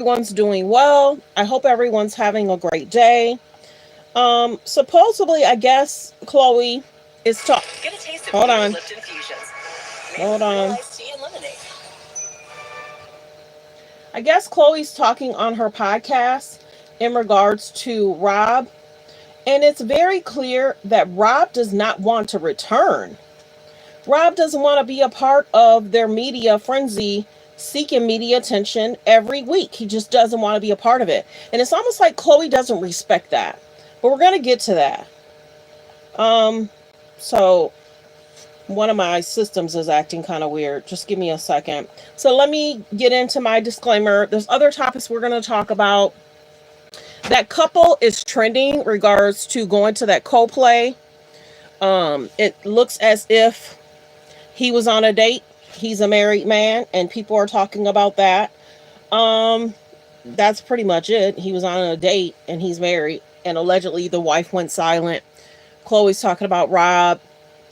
everyone's doing well. I hope everyone's having a great day. Supposedly, I guess Chloe is talking. Get a taste of Hold new on. Lipton Fusions. Made Hold with real on. iced tea and lemonade. I guess Chloe's talking on her podcast in regards to Rob. And it's very clear that Rob does not want to return. Rob doesn't want to be a part of their media frenzy seeking media attention every week. He just doesn't want to be a part of it. And it's almost like Chloe doesn't respect that. But we're going to get to that. So one of my systems is acting kind of weird. Just give me a second. So let me get into my disclaimer. There's other topics we're going to talk about. That couple is trending regards to going to that Coldplay. It looks as if he was on a date. He's a married man, and people are talking about that. Um, that's pretty much it. He was on a date, and he's married, and allegedly the wife went silent. Chloe's talking about Rob.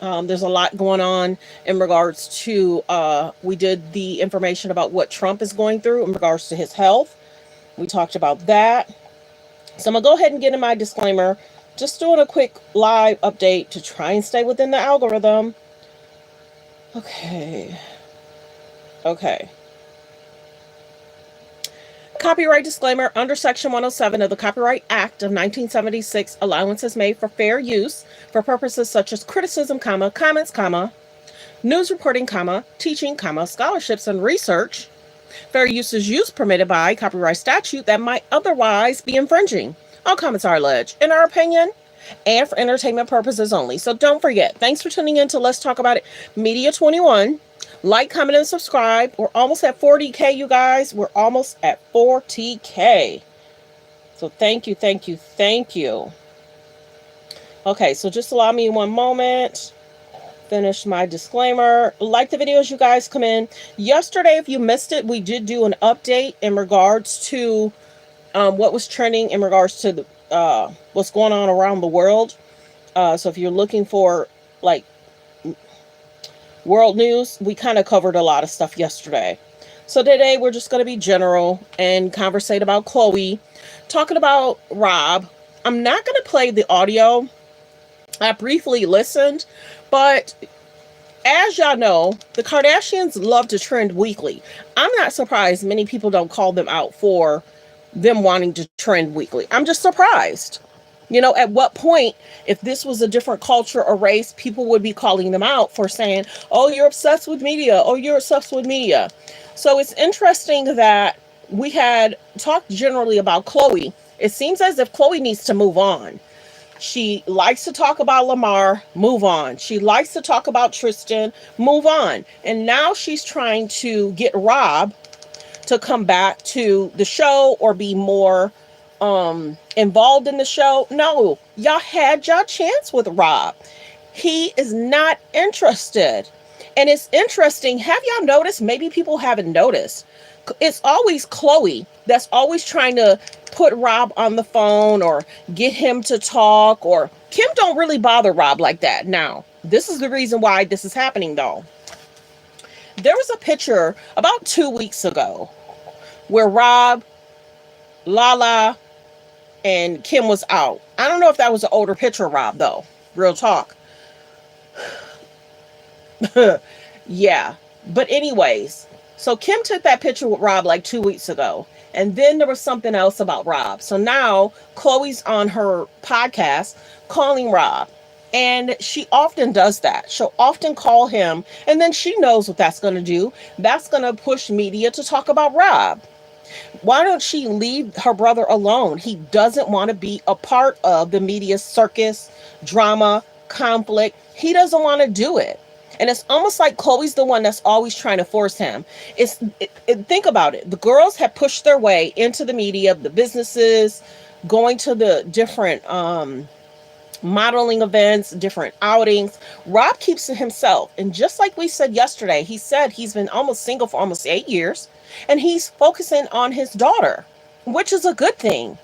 There's a lot going on in regards to. We did the information about what Trump is going through in regards to his health. We talked about that. So I'm gonna go ahead and get in my disclaimer. Just doing a quick live update to try and stay within the algorithm. Okay. Okay. Copyright disclaimer. Under Section 107 of the Copyright Act of 1976, allowance is made for fair use for purposes such as criticism, comments, news reporting, teaching, scholarships, and research. Fair use is use permitted by copyright statute that might otherwise be infringing. All comments are alleged, in our opinion, and for entertainment purposes only. So don't forget, thanks for tuning in to Let's Talk About It Media 21. Like, comment, and subscribe. We're almost at 40K, you guys. We're almost at 40K. So thank you, thank you, thank you. Okay, so just allow me one moment. Finish my disclaimer. Like the videos, you guys come in. Yesterday, if you missed it, we did do an update in regards to what was trending in regards to the what's going on around the world. So if you're looking for like world news, we kind of covered a lot of stuff yesterday. So today we're just going to be general and conversate about Chloe, talking about Rob. I'm not going to play the audio. I briefly listened, but as y'all know, the Kardashians love to trend weekly. I'm not surprised many people don't call them out for them wanting to trend weekly. I'm just surprised. You know, at what point, if this was a different culture or race, people would be calling them out for saying, oh, you're obsessed with media. Oh, you're obsessed with media. So it's interesting that we had talked generally about Chloe. It seems as if Chloe needs to move on. She likes to talk about Lamar, move on. She likes to talk about Tristan, move on. And now she's trying to get Rob to come back to the show or be more involved in the show. No, y'all had your chance with Rob. He is not interested. And it's interesting. Have y'all noticed? Maybe people haven't noticed. It's always Chloe that's always trying to put Rob on the phone or get him to talk, or Kim don't really bother Rob like that. Now, this is the reason why this is happening though. There was a picture about 2 weeks ago where Rob, Lala, and Kim was out. I don't know if that was an older picture of Rob though. Real talk. Yeah. But anyways, so Kim took that picture with Rob like 2 weeks ago. And then there was something else about Rob. So now Chloe's on her podcast calling Rob. And she often does that. She'll often call him. And then she knows what that's going to do. That's going to push media to talk about Rob. Why don't she leave her brother alone? He doesn't want to be a part of the media circus, drama, conflict. He doesn't want to do it. And it's almost like Chloe's the one that's always trying to force him. Think about it. The girls have pushed their way into the media, the businesses, going to the different modeling events, different outings. Rob keeps to himself. And just like we said yesterday, he said he's been almost single for almost 8 years. And he's focusing on his daughter, which is a good thing.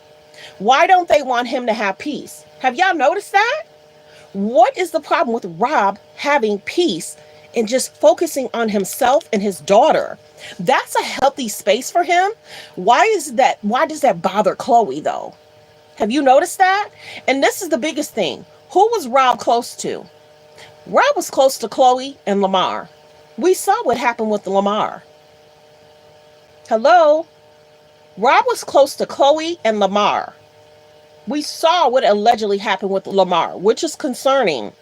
Why don't they want him to have peace? Have y'all noticed that? What is the problem with Rob having peace and just focusing on himself and his daughter. That's a healthy space for him. Why does that bother Chloe though? Have you noticed that? And this is the biggest thing. Who was Rob close to? Rob was close to Chloe and Lamar. We saw what happened with Lamar. Hello? Rob was close to Chloe and Lamar. We saw what allegedly happened with Lamar, which is concerning.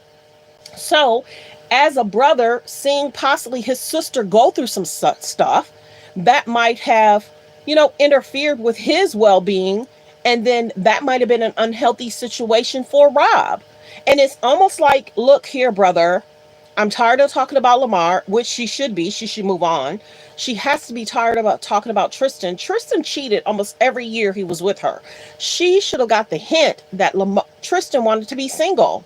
So, as a brother, seeing possibly his sister go through some stuff that might have, interfered with his well being, and then that might have been an unhealthy situation for Rob. And it's almost like, look here, brother, I'm tired of talking about Lamar, which she should be. She should move on. She has to be tired about talking about Tristan. Tristan cheated almost every year he was with her. She should have got the hint that Tristan wanted to be single.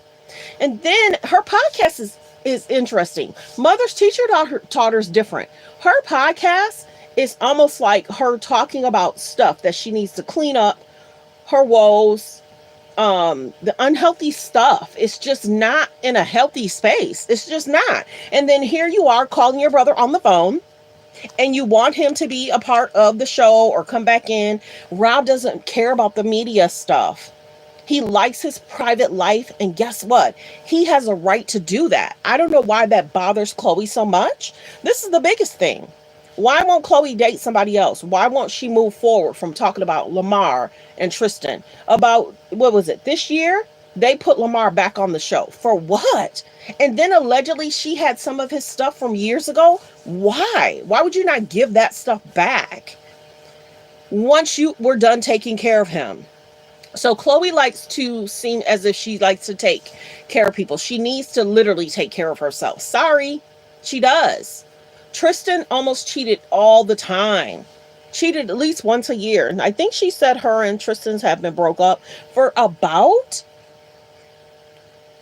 And then her podcast is interesting. Mother's teacher taught her is different. Her podcast is almost like her talking about stuff that she needs to clean up, her woes, the unhealthy stuff. It's just not in a healthy space. It's just not. And then here you are calling your brother on the phone, and you want him to be a part of the show or come back in. Rob doesn't care about the media stuff. He likes his private life, and guess what? He has a right to do that. I don't know why that bothers Chloe so much. This is the biggest thing. Why won't Chloe date somebody else? Why won't she move forward from talking about Lamar and Tristan? About, what was it, this year? They put Lamar back on the show. For what? And then allegedly she had some of his stuff from years ago. Why? Why would you not give that stuff back once you were done taking care of him? So Chloe likes to seem as if she likes to take care of people. She needs to literally take care of herself. Sorry, she does. Tristan almost cheated all the time. Cheated at least once a year. And I think she said her and Tristan's have been broke up for about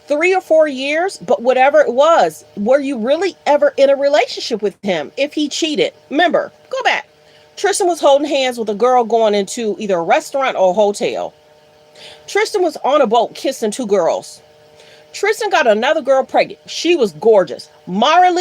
3 or 4 years. But whatever it was, were you really ever in a relationship with him if he cheated? Remember, go back. Tristan was holding hands with a girl going into either a restaurant or a hotel. Tristan was on a boat kissing 2 girls. Tristan got another girl pregnant. She was gorgeous. When Mara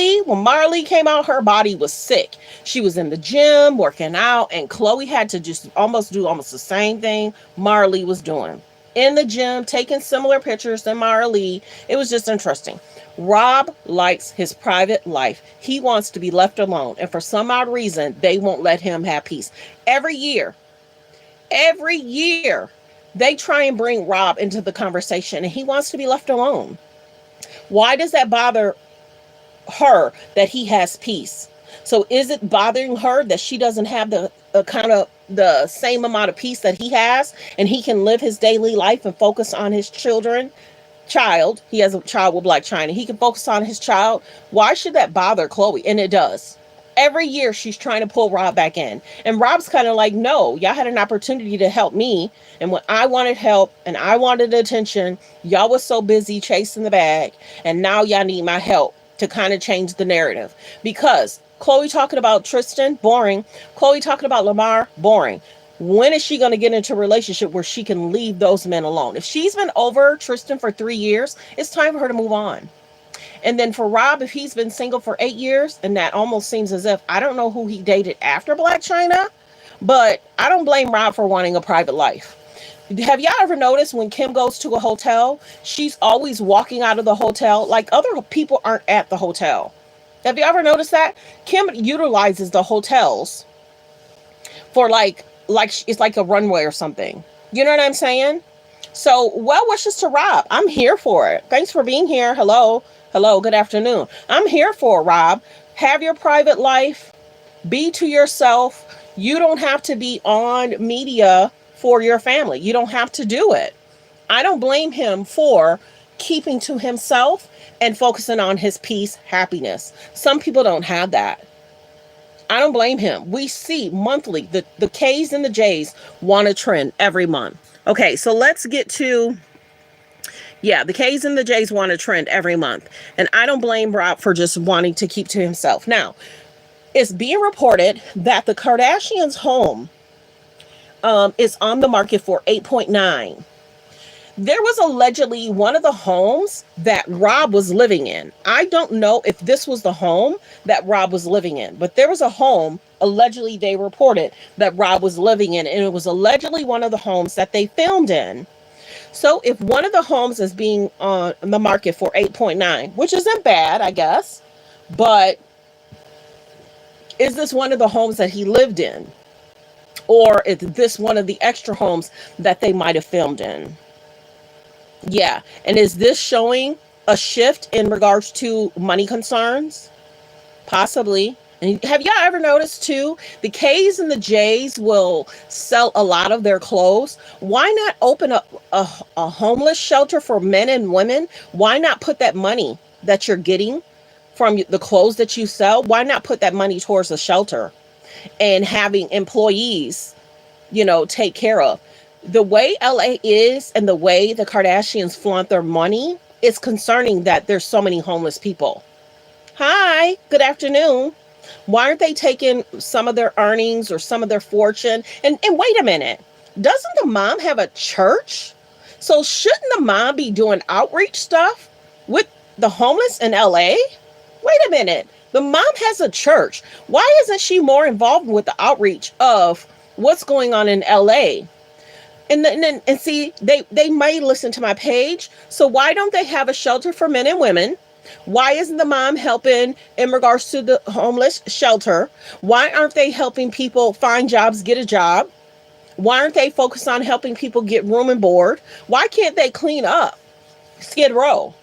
Lee came out, her body was sick. She was in the gym working out, and Chloe had to just do almost the same thing Mara Lee was doing. In the gym, taking similar pictures than Mara Lee. It was just interesting. Rob likes his private life. He wants to be left alone, and for some odd reason, they won't let him have peace. Every year, they try and bring Rob into the conversation, and he wants to be left alone. Why does that bother her that he has peace? So is it bothering her that she doesn't have the same amount of peace that he has, and he can live his daily life and focus on his child? He has a child with Black China. He can focus on his child. Why should that bother Chloe? And it does. Every year she's trying to pull Rob back in. And Rob's kind of like, no, y'all had an opportunity to help me. And when I wanted help and I wanted attention, y'all was so busy chasing the bag. And now y'all need my help to kind of change the narrative. Because Chloe talking about Tristan, boring. Chloe talking about Lamar, boring. When is she going to get into a relationship where she can leave those men alone? If she's been over Tristan for 3 years, it's time for her to move on. And then for Rob, if he's been single for 8 years, and that almost seems as if, I don't know who he dated after Black China, but I don't blame Rob for wanting a private life. Have y'all ever noticed when Kim goes to a hotel, she's always walking out of the hotel like other people aren't at the hotel? Have you ever noticed that? Kim utilizes the hotels for like it's like a runway or something. You know what I'm saying? So well wishes to Rob. I'm here for it. Thanks for being here. Hello, good afternoon. I'm here for it, Rob. Have your private life. Be to yourself. You don't have to be on media for your family. You don't have to do it. I don't blame him for keeping to himself and focusing on his peace, happiness. Some people don't have that. I don't blame him. We see monthly, the K's and the J's want a trend every month. Okay, so let's get to, the K's and the J's want a trend every month. And I don't blame Rob for just wanting to keep to himself. Now, it's being reported that the Kardashians' home is on the market for 8.9. There was allegedly one of the homes that Rob was living in. I don't know if this was the home that Rob was living in, but there was a home allegedly they reported that Rob was living in, and it was allegedly one of the homes that they filmed in. So if one of the homes is being on the market for 8.9, which isn't bad, I guess, but is this one of the homes that he lived in? Or is this one of the extra homes that they might have filmed in? Yeah. And is this showing a shift in regards to money concerns? Possibly. And have y'all ever noticed too, the K's and the J's will sell a lot of their clothes? Why not open up a homeless shelter for men and women? Why not put that money that you're getting from the clothes that you sell? Why not put that money towards a shelter and having employees, take care of? The way LA is and the way the Kardashians flaunt their money, it's concerning that there's so many homeless people. Hi, good afternoon. Why aren't they taking some of their earnings or some of their fortune? And wait a minute, doesn't the mom have a church? So shouldn't the mom be doing outreach stuff with the homeless in LA? Wait a minute, the mom has a church. Why isn't she more involved with the outreach of what's going on in LA? And see, they may listen to my page. So why don't they have a shelter for men and women? Why isn't the mom helping in regards to the homeless shelter? Why aren't they helping people find jobs, get a job? Why aren't they focused on helping people get room and board? Why can't they clean up Skid Row?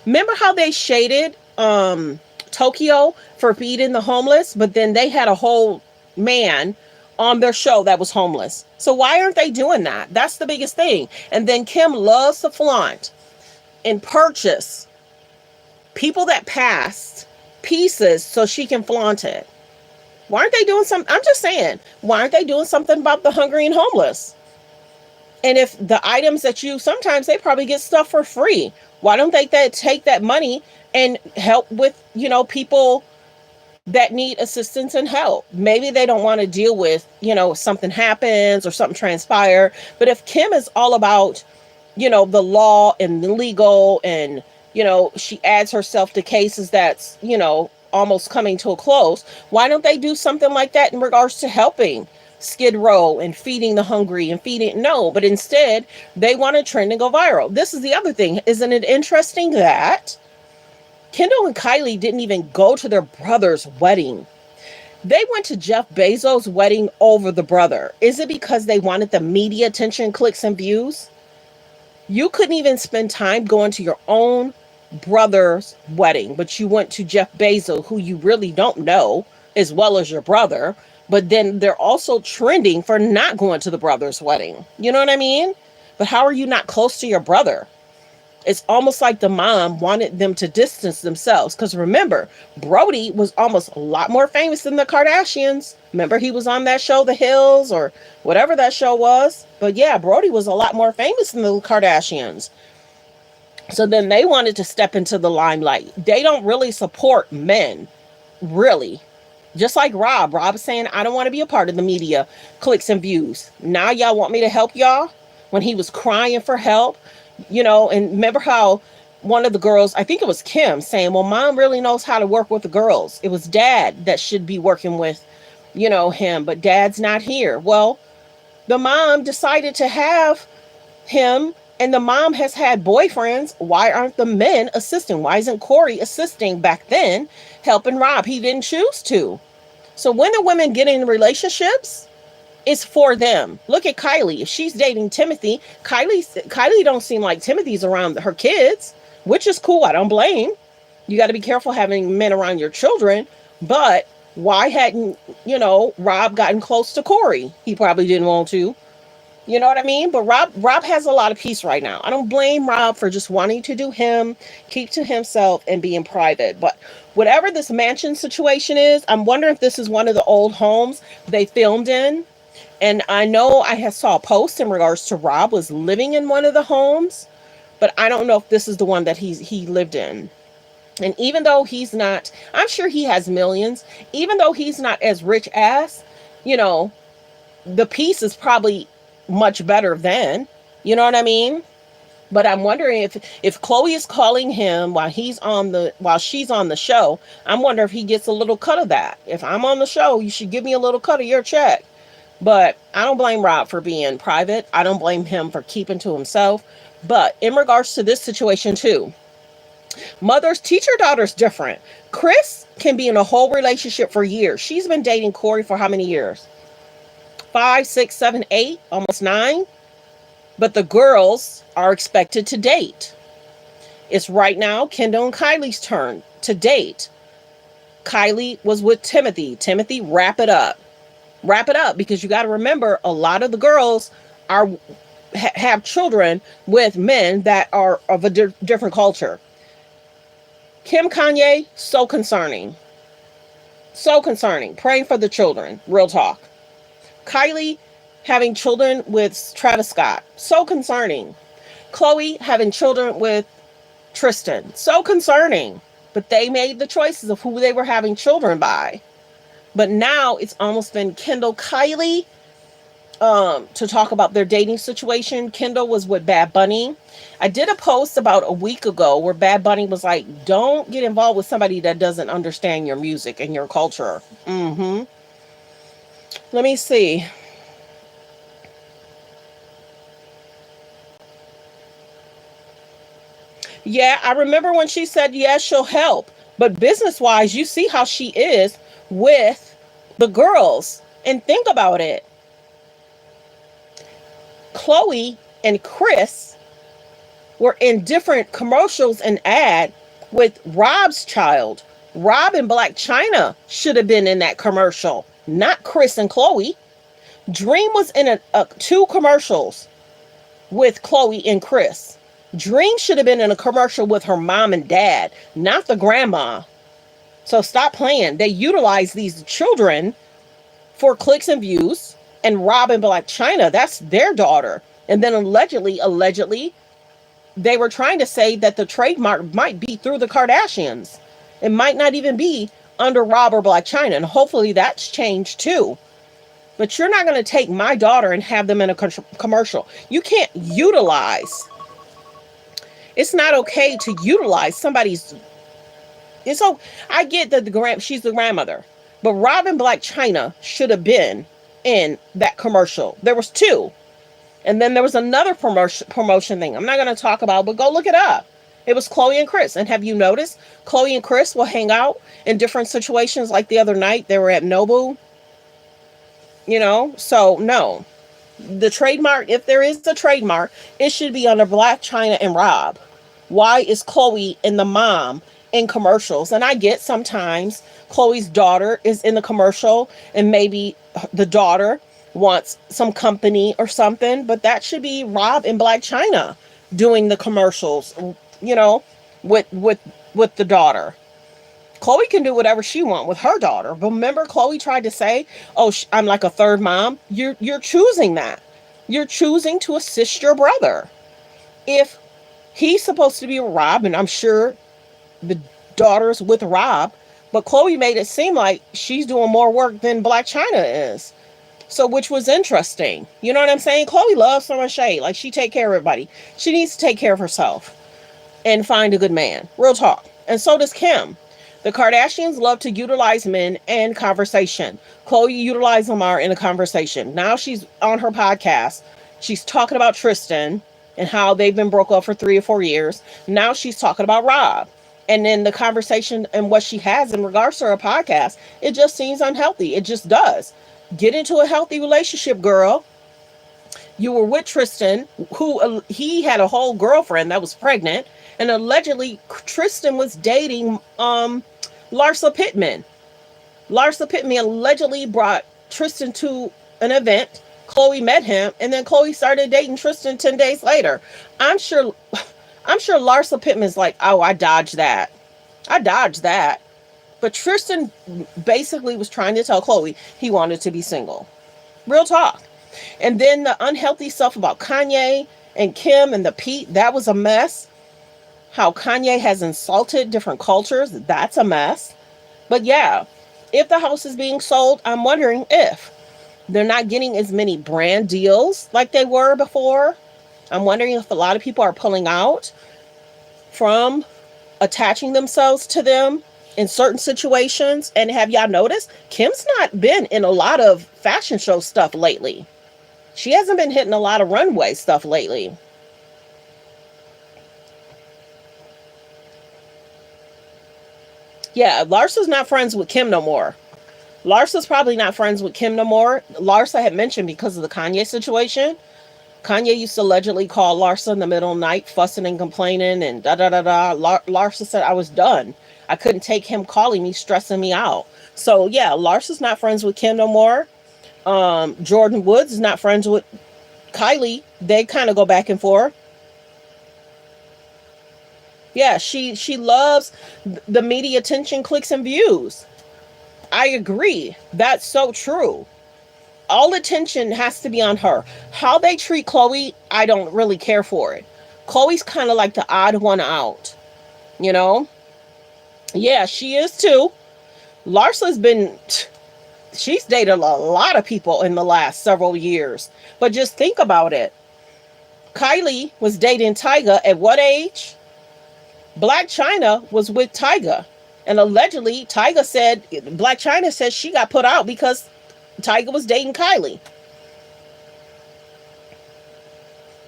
Remember how they shaded Tokyo for feeding the homeless, but then they had a whole man on their show that was homeless. So why aren't they doing that? That's the biggest thing. And then Kim loves to flaunt and purchase people that passed pieces so she can flaunt it. Why aren't they doing something? I'm just saying, why aren't they doing something about the hungry and homeless? And if the items that sometimes they probably get stuff for free. Why don't they take that money and help with, people that need assistance and help? Maybe they don't want to deal with, something happens or something transpire. But if Kim is all about, the law and the legal and, she adds herself to cases that's, almost coming to a close, why don't they do something like that in regards to helping Skid Row and feeding the hungry and feeding? No, but instead they want to trend and go viral. This is the other thing. Isn't it interesting that Kendall and Kylie didn't even go to their brother's wedding? They went to Jeff Bezos' wedding over the brother. Is it because they wanted the media attention, clicks, and views? You couldn't even spend time going to your own brother's wedding, but you went to Jeff Bezos, who you really don't know, as well as your brother. But then they're also trending for not going to the brother's wedding. You know what I mean? But how are you not close to your brother? It's almost like the mom wanted them to distance themselves. Because remember, Brody was almost a lot more famous than the Kardashians. Remember, he was on that show, The Hills, or whatever that show was. But yeah, Brody was a lot more famous than the Kardashians. So then they wanted to step into the limelight. They don't really support men, really. Just like Rob. Rob is saying, I don't want to be a part of the media, clicks and views. Now y'all want me to help y'all? When he was crying for help, and remember how one of the girls, I think it was Kim, saying, well, mom really knows how to work with the girls. It was dad that should be working with, him, but dad's not here. Well, the mom decided to have him, and the mom has had boyfriends. Why aren't the men assisting? Why isn't Corey assisting back then, helping Rob? He didn't choose to. So when the women get in relationships, it's for them. Look at Kylie. If she's dating Timothy, Kylie don't seem like Timothy's around her kids, which is cool. I don't blame. You got to be careful having men around your children. But why hadn't, Rob gotten close to Corey? He probably didn't want to. You know what I mean? But Rob has a lot of peace right now. I don't blame Rob for just wanting to do him, keep to himself, and be in private. But whatever this mansion situation is, I'm wondering if this is one of the old homes they filmed in. And I know I saw a post in regards to Rob was living in one of the homes, but I don't know if this is the one that he lived in. And even though he's not, I'm sure he has millions, even though he's not as rich as, the piece is probably much better than, You know what I mean? But I'm wondering if Chloe is calling him while she's on the show. I'm wondering if he gets a little cut of that. If I'm on the show, you should give me a little cut of your check. But I don't blame Rob for being private. I don't blame him for keeping to himself. But in regards to this situation too, mothers teach your daughters different. Chris can be in a whole relationship for years. She's been dating Corey for how many years? 5, 6, 7, 8, almost 9. But the girls are expected to date. It's right now Kendall and Kylie's turn to date. Kylie was with Timothy. Timothy, wrap it up. Wrap it up, because you got to remember, a lot of the girls are have children with men that are of a different culture. Kim, Kanye, so concerning. So concerning. Praying for the children. Real talk. Kylie having children with Travis Scott. So concerning. Chloe having children with Tristan. So concerning. But they made the choices of who they were having children by. But now it's almost been Kendall, Kylie, to talk about their dating situation. Kendall was with Bad Bunny. I did a post about a week ago where Bad Bunny was like, don't get involved with somebody that doesn't understand your music and your culture. Let me see. Yeah, I remember when she said, yes, she'll help. But business-wise, you see how she is with the girls. And think about it. Chloe and Chris were in different commercials and ad with Rob's child. Rob and Black China should have been in that commercial, not Chris and Chloe. Dream was in 2 commercials with Chloe and Chris. Dream should have been in a commercial with her mom and dad, not the grandma. So stop playing. They utilize these children for clicks and views. And Rob and Black China, that's their daughter. And then allegedly, they were trying to say that the trademark might be through the Kardashians. It might not even be under Rob or Black China. And hopefully that's changed too. But you're not going to take my daughter and have them in a commercial. You can't utilize. It's not okay to utilize somebody's. And so I get that she's the grandmother, but Rob and Black China should have been in that commercial. There was 2, and then there was another promotion thing I'm not going to talk about, but go look it up. It was Chloe and Chris. And have you noticed Chloe and Chris will hang out in different situations? Like the other night, they were at Nobu. So no, the trademark, if there is a trademark, it should be under Black China and Rob. Why is Chloe and the mom in commercials? And I get sometimes Chloe's daughter is in the commercial and maybe the daughter wants some company or something, but that should be Rob and Black China doing the commercials, with the daughter. Chloe can do whatever she wants with her daughter. But remember, Chloe tried to say, oh, I'm like a third mom. You're choosing that. You're choosing to assist your brother. If he's supposed to be Rob, and I'm sure the daughter's with Rob, but Chloe made it seem like she's doing more work than Black China is. So, which was interesting. You know what I'm saying? Chloe loves throwing shade. Like, she take care of everybody. She needs to take care of herself and find a good man. Real talk. And so does Kim. The Kardashians love to utilize men in conversation. Chloe utilized Lamar in a conversation. Now she's on her podcast. She's talking about Tristan and how they've been broke up for 3 or 4 years. Now she's talking about Rob. And then the conversation and what she has in regards to her podcast, it just seems unhealthy. It just does. Get into a healthy relationship, girl. You were with Tristan, who he had a whole girlfriend that was pregnant. And allegedly, Tristan was dating Larsa Pittman. Larsa Pittman allegedly brought Tristan to an event. Chloe met him, and then Chloe started dating Tristan 10 days later. I'm sure Larsa Pittman's like, oh, I dodged that. But Tristan basically was trying to tell Chloe he wanted to be single. Real talk. And then the unhealthy stuff about Kanye and Kim and the Pete, that was a mess. How Kanye has insulted different cultures, that's a mess. But yeah, if the house is being sold, I'm wondering if they're not getting as many brand deals like they were before. I'm wondering if a lot of people are pulling out from attaching themselves to them in certain situations. And have y'all noticed Kim's not been in a lot of fashion show stuff lately? She hasn't been hitting a lot of runway stuff lately. Yeah, Larsa's not friends with Kim no more. Larsa's probably not friends with Kim no more. Larsa had mentioned because of the Kanye situation. Kanye used to allegedly call Larsa in the middle of the night, fussing and complaining, and da da da da. Larsa said, I was done. I couldn't take him calling me, stressing me out. So, yeah, Larsa's not friends with Kim no more. Jordan Woods is not friends with Kylie. They kind of go back and forth. Yeah, she loves the media attention, clicks, and views. I agree. That's so true. All attention has to be on her. How they treat Chloe, I don't really care for it. Chloe's kind of like the odd one out, you know? Yeah, she is too. Larsa's been, she's dated a lot of people in the last several years. But just think about it. Kylie was dating Tyga at what age? Black China was with Tyga. And allegedly, Tyga said, Black China said she got put out because Tyga was dating Kylie.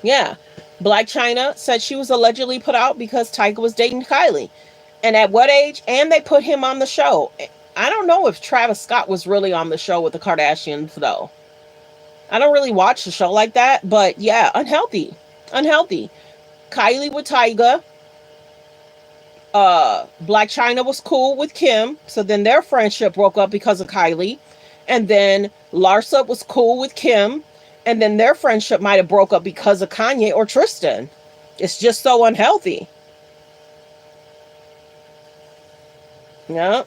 Yeah. Black China said she was allegedly put out because Tyga was dating Kylie. And at what age? And they put him on the show. I don't know if Travis Scott was really on the show with the Kardashians, though. I don't really watch the show like that. But yeah, unhealthy. Unhealthy. Kylie with Tyga. Black China was cool with Kim. So then their friendship broke up because of Kylie. And then Larsa was cool with Kim. And then their friendship might have broke up because of Kanye or Tristan. It's just so unhealthy. Yeah.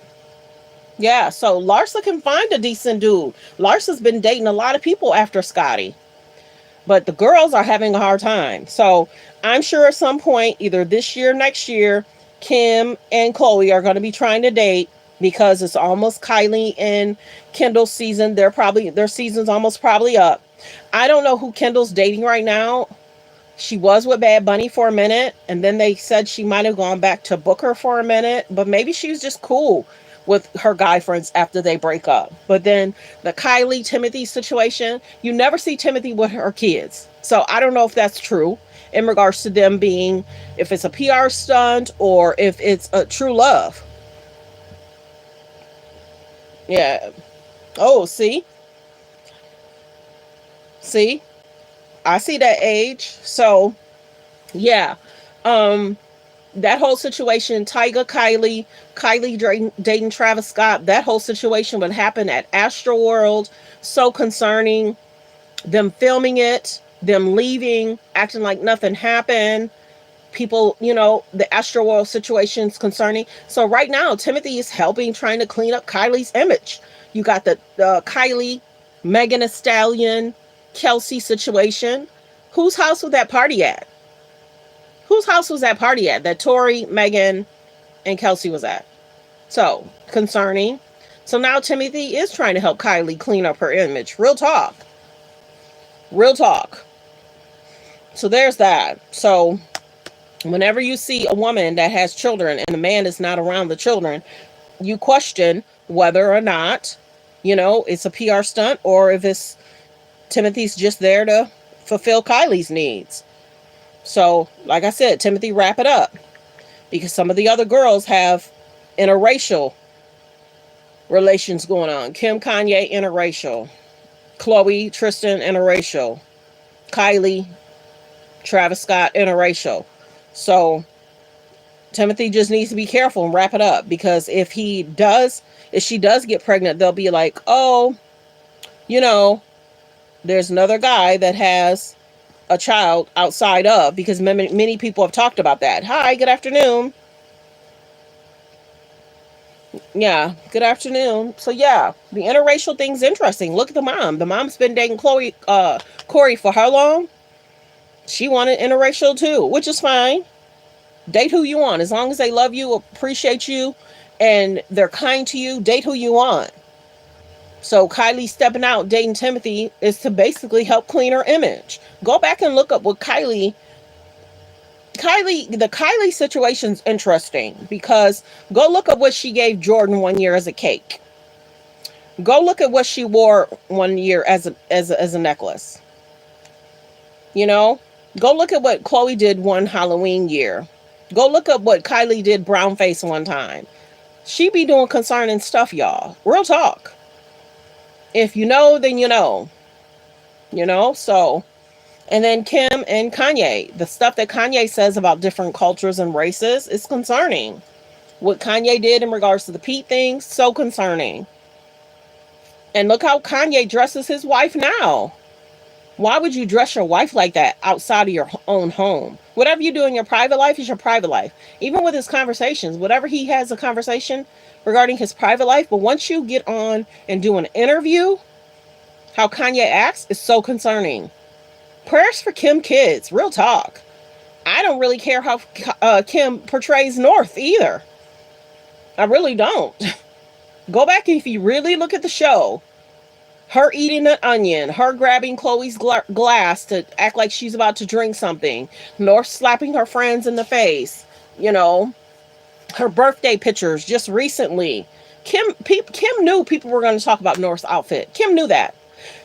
Yeah, so Larsa can find a decent dude. Larsa's been dating a lot of people after Scotty. But the girls are having a hard time. So I'm sure at some point, either this year, next year, Kim and Chloe are going to be trying to date because it's almost Kylie and Kendall's season. Their season's almost probably up. I don't know who Kendall's dating right now. She was with Bad Bunny for a minute, and then they said she might have gone back to Booker for a minute, but maybe she was just cool with her guy friends after they break up. But then the Kylie Timothy situation, you never see Timothy with her kids. So I don't know if that's true in regards to them being, if it's a PR stunt or if it's a true love. Yeah. Oh, see? See? I see that age. So, yeah. That whole situation, Tyga, Kylie dating Travis Scott, that whole situation would happen at Astroworld. So concerning. Them filming it, them leaving, acting like nothing happened. People, the Astroworld situation's concerning. So right now, Timothy is helping, trying to clean up Kylie's image. You got the Kylie, Megan Thee Stallion, Kelsey situation. Whose house was that party at? Whose house was that party at that Tori, Megan, and Kelsey was at? So, concerning. So now Timothy is trying to help Kylie clean up her image. Real talk. Real talk. So there's that. So whenever you see a woman that has children and the man is not around the children, you question whether or not, it's a PR stunt or if it's Timothy's just there to fulfill Kylie's needs. So, like I said, Timothy, wrap it up. Because some of the other girls have interracial relations going on. Kim, Kanye, interracial. Chloe, Tristan, interracial. Kylie, Travis Scott, interracial. So, Timothy just needs to be careful and wrap it up. Because if she does get pregnant, they'll be like, oh, there's another guy that has a child outside of, because many people have talked about that. Hi, good afternoon. Yeah, good afternoon. So yeah, the interracial thing's interesting. Look at the mom. The mom's been dating Corey for how long? She wanted interracial too, which is fine. Date who you want. As long as they love you, appreciate you, and they're kind to you, date who you want. So Kylie stepping out, dating Timothy, is to basically help clean her image. Go back and look up what the Kylie situation's interesting because go look at what she gave Jordan one year as a cake. Go look at what she wore one year as a necklace. You know, go look at what Khloe did one Halloween year. Go look up what Kylie did brown face one time. She be doing concerning stuff, y'all. Real talk. If you know, then you know. You know, so. And then Kim and Kanye. The stuff that Kanye says about different cultures and races is concerning. What Kanye did in regards to the Pete thing, so concerning. And look how Kanye dresses his wife now. Why would you dress your wife like that outside of your own home? Whatever you do in your private life is your private life. Even with his conversations, whatever he has a conversation regarding his private life, but once you get on and do an interview, how Kanye acts is so concerning. Prayers for Kim kids, real talk. I don't really care how Kim portrays North either. I really don't. Go back and if you really look at the show, her eating an onion, her grabbing Khloe's glass to act like she's about to drink something, North slapping her friends in the face, you know, her birthday pictures just recently. Kim knew people were going to talk about North's outfit. Kim knew that.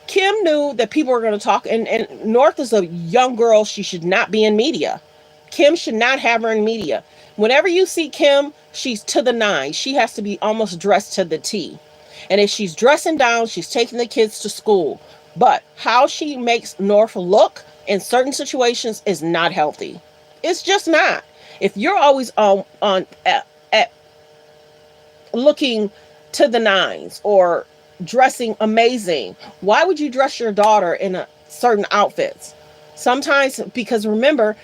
Kim knew that people were going to talk, and North is a young girl. She should not be in media. Kim should not have her in media. Whenever you see Kim, she's to the nine. She has to be almost dressed to the T. And if she's dressing down, she's taking the kids to school. But how she makes North look in certain situations is not healthy. It's just not. If you're always at looking to the nines or dressing amazing, why would you dress your daughter in certain outfits? Sometimes, because remember,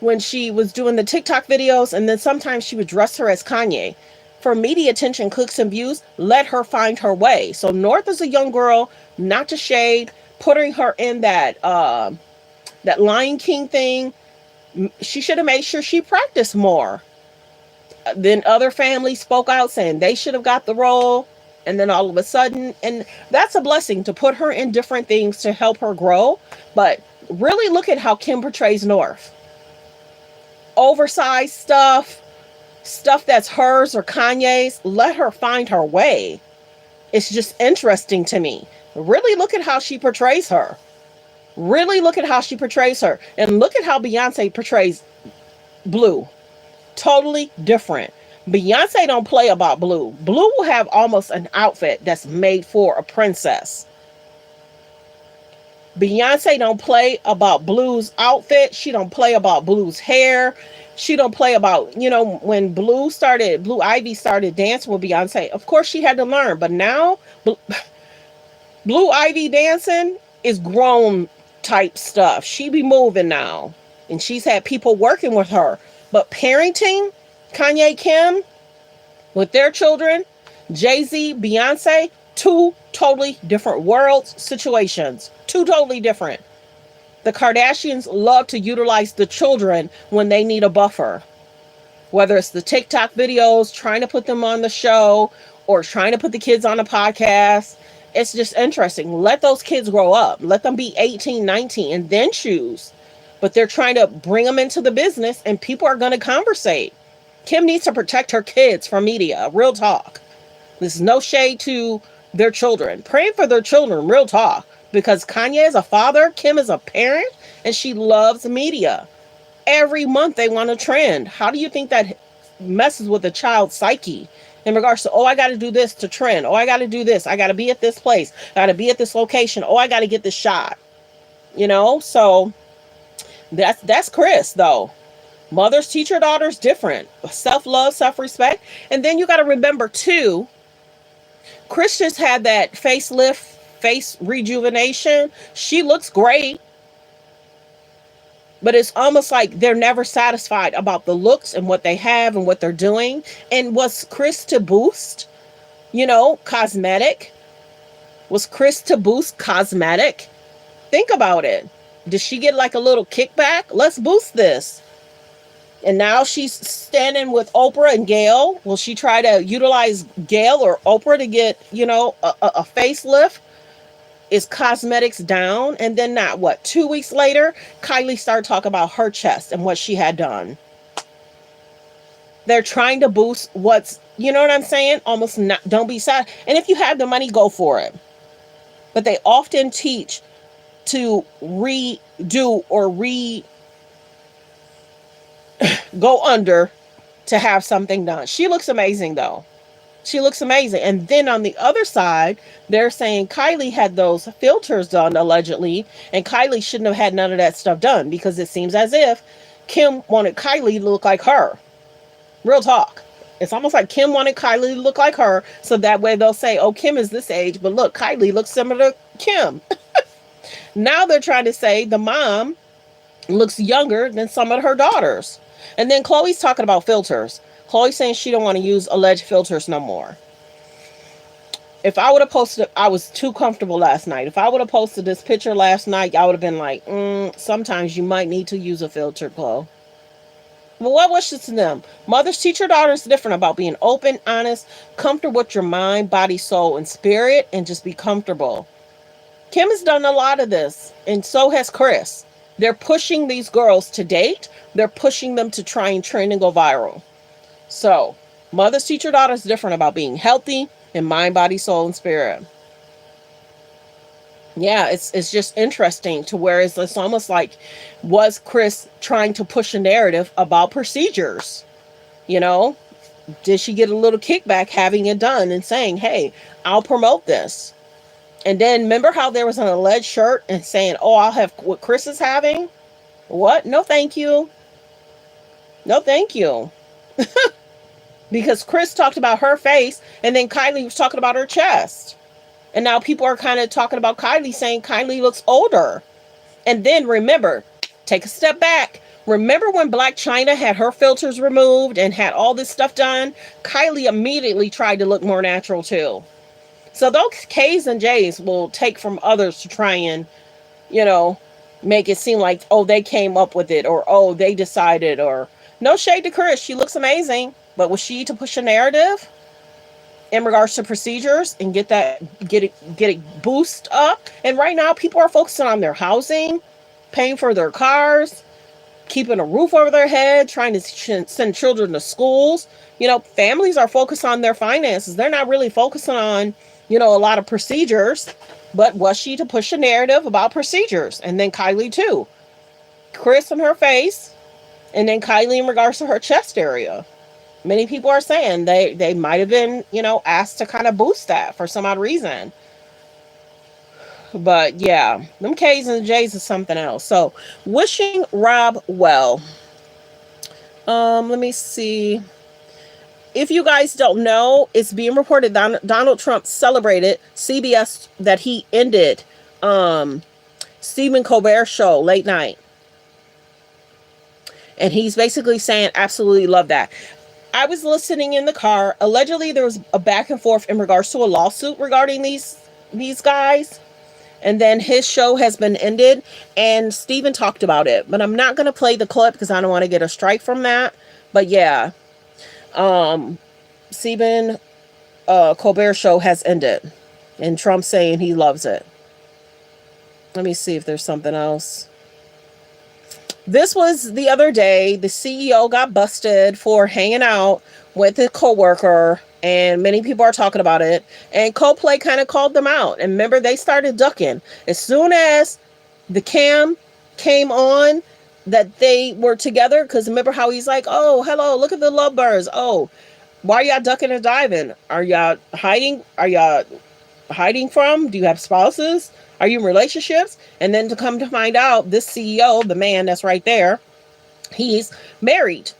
when she was doing the TikTok videos, and then sometimes she would dress her as Kanye. For media attention, clicks, and views, let her find her way. So North is a young girl, not to shade, putting her in that Lion King thing. She should have made sure she practiced more. Then other families spoke out saying they should have got the role. And then all of a sudden, and that's a blessing to put her in different things to help her grow. But really look at how Kim portrays North. Oversized stuff that's hers or Kanye's, let her find her way. It's just interesting to me. Really look at how she portrays her. Really look at how she portrays her. And look at how Beyonce portrays Blue. Totally different. Beyonce don't play about Blue. Blue will have almost an outfit that's made for a princess. Beyonce don't play about Blue's outfit. She don't play about Blue's hair. She don't play about, when Blue Ivy started dancing with Beyonce, of course she had to learn. But now, Blue Ivy dancing is grown type stuff. She be moving now. And she's had people working with her. But parenting, Kanye, Kim, with their children, Jay-Z, Beyonce, two totally different worlds, situations. Two totally different. The Kardashians love to utilize the children when they need a buffer. Whether it's the TikTok videos, trying to put them on the show, or trying to put the kids on a podcast. It's just interesting. Let those kids grow up. Let them be 18, 19, and then choose. But they're trying to bring them into the business, and people are going to conversate. Kim needs to protect her kids from media. Real talk. This is no shade to their children. Praying for their children. Real talk. Because Kanye is a father, Kim is a parent, and she loves media. Every month they want a trend. How do you think that messes with a child's psyche in regards to, I got to do this to trend. I got to do this. I got to be at this place. I got to be at this location. I got to get this shot. So that's Chris, though. Mothers teach your daughters different. Self-love, self-respect. And then you got to remember, too, Chris just had that facelift, face rejuvenation. She looks great, but it's almost like they're never satisfied about the looks and what they have and what they're doing. And was Chris to boost, cosmetic? Was Chris to boost cosmetic? Think about it. Did she get like a little kickback? Let's boost this. And now she's standing with Oprah and Gail. Will she try to utilize Gail or Oprah to get, a facelift? Is cosmetics down? And then not what, 2 weeks later, Kylie started talking about her chest and what she had done. They're trying to boost what's, you know what I'm saying? Almost not, don't be sad. And if you have the money, go for it. But they often teach to redo or go under to have something done. She looks amazing though. She looks amazing. And then on the other side, they're saying Kylie had those filters done allegedly, and Kylie shouldn't have had none of that stuff done because it seems as if Kim wanted Kylie to look like her. Real talk. It's almost like Kim wanted Kylie to look like her, so that way they'll say, oh, Kim is this age, but look, Kylie looks similar to Kim. Now they're trying to say the mom looks younger than some of her daughters. And then Khloe's talking about filters. Khloe's saying she don't want to use alleged filters no more. If I would have posted, I was too comfortable last night. If I would have posted this picture last night, I would have been like, sometimes you might need to use a filter, Khloe. But what wishes to them? Mothers teach your daughters different about being open, honest, comfortable with your mind, body, soul, and spirit, and just be comfortable. Kim has done a lot of this, and so has Chris. They're pushing these girls to date. They're pushing them to try and trend and go viral. So, mothers teach your daughters different about being healthy in mind, body, soul, and spirit. Yeah, it's just interesting to where it's almost like, was Chris trying to push a narrative about procedures? Did she get a little kickback having it done and saying, hey, I'll promote this? And then remember how there was an alleged shirt and saying, oh, I'll have what Chris is having? What? No, thank you. No, thank you. Because Chris talked about her face and then Kylie was talking about her chest. And now people are kind of talking about Kylie, saying Kylie looks older. And then remember, take a step back. Remember when Black China had her filters removed and had all this stuff done? Kylie immediately tried to look more natural too. So those K's and J's will take from others to try and, make it seem like, oh, they came up with it, or, oh, they decided, or no shade to Chris. She looks amazing. But was she to push a narrative in regards to procedures and get it boost up? And right now people are focusing on their housing, paying for their cars, keeping a roof over their head, trying to send children to schools. Families are focused on their finances. They're not really focusing on, a lot of procedures. But was she to push a narrative about procedures? And then Kylie too. Chris on her face, and then Kylie in regards to her chest area. Many people are saying they might have been, asked to kind of boost that for some odd reason. But yeah, them K's and J's is something else. So wishing Rob well. Let me see. If you guys don't know, it's being reported Donald Trump celebrated CBS that he ended Stephen Colbert's show late night. And he's basically saying, absolutely love that. I was listening in the car. Allegedly, there was a back and forth in regards to a lawsuit regarding these guys. And then his show has been ended. And Steven talked about it. But I'm not going to play the clip because I don't want to get a strike from that. But yeah. Stephen Colbert's show has ended. And Trump saying he loves it. Let me see if there's something else. This was the other day. The CEO got busted for hanging out with a coworker, and many people are talking about it. And Coldplay kind of called them out. And remember, they started ducking. As soon as the cam came on that they were together, because remember how he's like, oh, hello, look at the lovebirds. Oh, why are y'all ducking and diving? Are y'all hiding? Are y'all hiding from? Do you have spouses? Are you in relationships? And then to come to find out, this CEO, the man that's right there, he's married.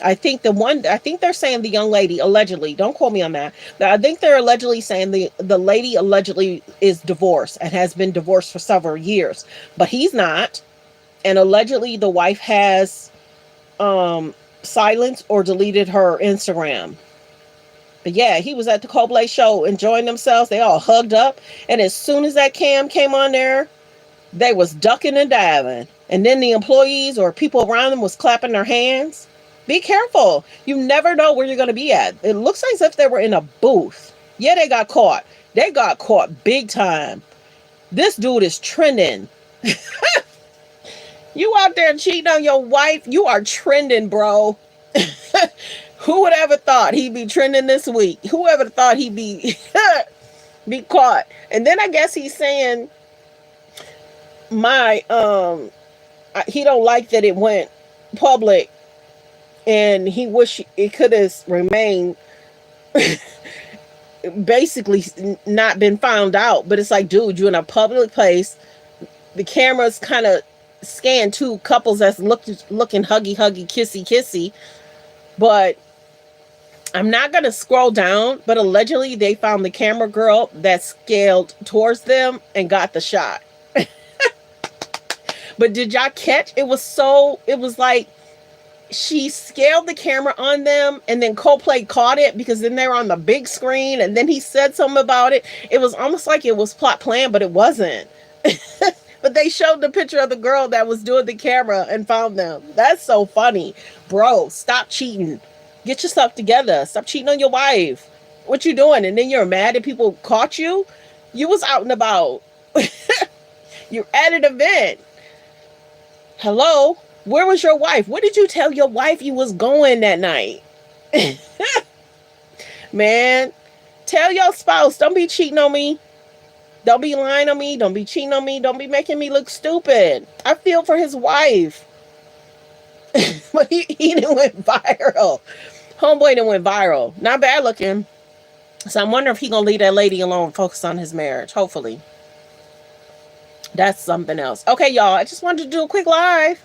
I think they're saying the young lady, allegedly, don't quote me on that. I think they're allegedly saying the lady allegedly is divorced and has been divorced for several years, but he's not. And allegedly the wife has silenced or deleted her Instagram. But yeah, he was at the Coldplay show enjoying themselves. They all hugged up. And as soon as that cam came on there, they was ducking and diving. and then the employees or people around them was clapping their hands. Be careful. You never know where you're going to be at. It looks as if they were in a booth. Yeah, they got caught. They got caught big time. This dude is trending. You out there cheating on your wife, you are trending, bro. Who would ever thought he'd be trending this week? Whoever thought he'd be be caught? And then I guess he's saying my he don't like that it went public, and he wish it could have remained basically not been found out. But it's like, dude, you're in a public place. The cameras kind of scan two couples that's looking huggy kissy, but I'm not gonna scroll down. But allegedly they found the camera girl that scaled towards them and got the shot. But did y'all catch? It was like she scaled the camera on them, and then Coldplay caught it because then they were on the big screen, and then he said something about it. It was almost like it was plot planned, but it wasn't. But they showed the picture of the girl that was doing the camera and found them. That's so funny. Bro, stop cheating. Get yourself together. Stop cheating on your wife. What you doing? And then you're mad that people caught you? You was out and about. You're at an event. Hello? Where was your wife? What did you tell your wife you was going that night? Man, tell your spouse, don't be cheating on me. Don't be lying on me. Don't be cheating on me. Don't be making me look stupid. I feel for his wife. But he didn't went viral. Homeboy didn't went viral. Not bad looking. So I'm wondering if he gonna leave that lady alone and focus on his marriage. Hopefully. That's something else. Okay, y'all. I just wanted to do a quick live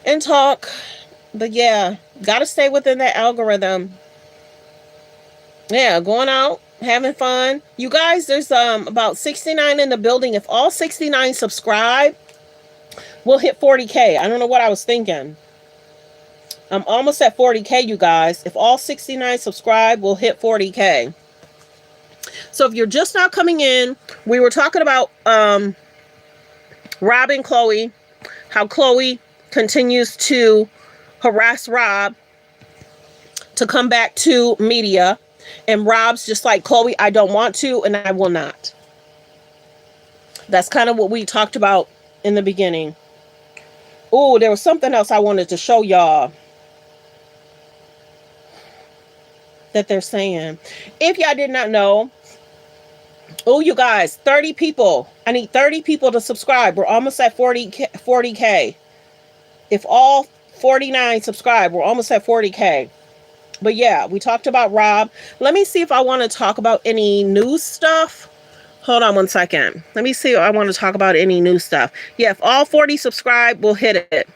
and talk. But yeah, gotta stay within that algorithm. Yeah, going out, having fun. You guys, there's about 69 in the building. If all 69 subscribe, we'll hit 40K. I don't know what I was thinking. I'm almost at 40K, you guys. If all 69 subscribe, we'll hit 40K. So if you're just now coming in, we were talking about Rob and Chloe, how Chloe continues to harass Rob to come back to media. And Rob's just like, Chloe, I don't want to, and I will not. That's kind of what we talked about in the beginning. Oh, there was something else I wanted to show y'all that they're saying. If y'all did not know, oh, you guys, 30 people. I need 30 people to subscribe. We're almost at 40K. If all 49 subscribe, we're almost at 40K. But yeah, we talked about Rob. Let me see if I want to talk about any news stuff. Hold on one second. Let me see if I want to talk about any news stuff. Yeah, if all 40 subscribe, we'll hit it.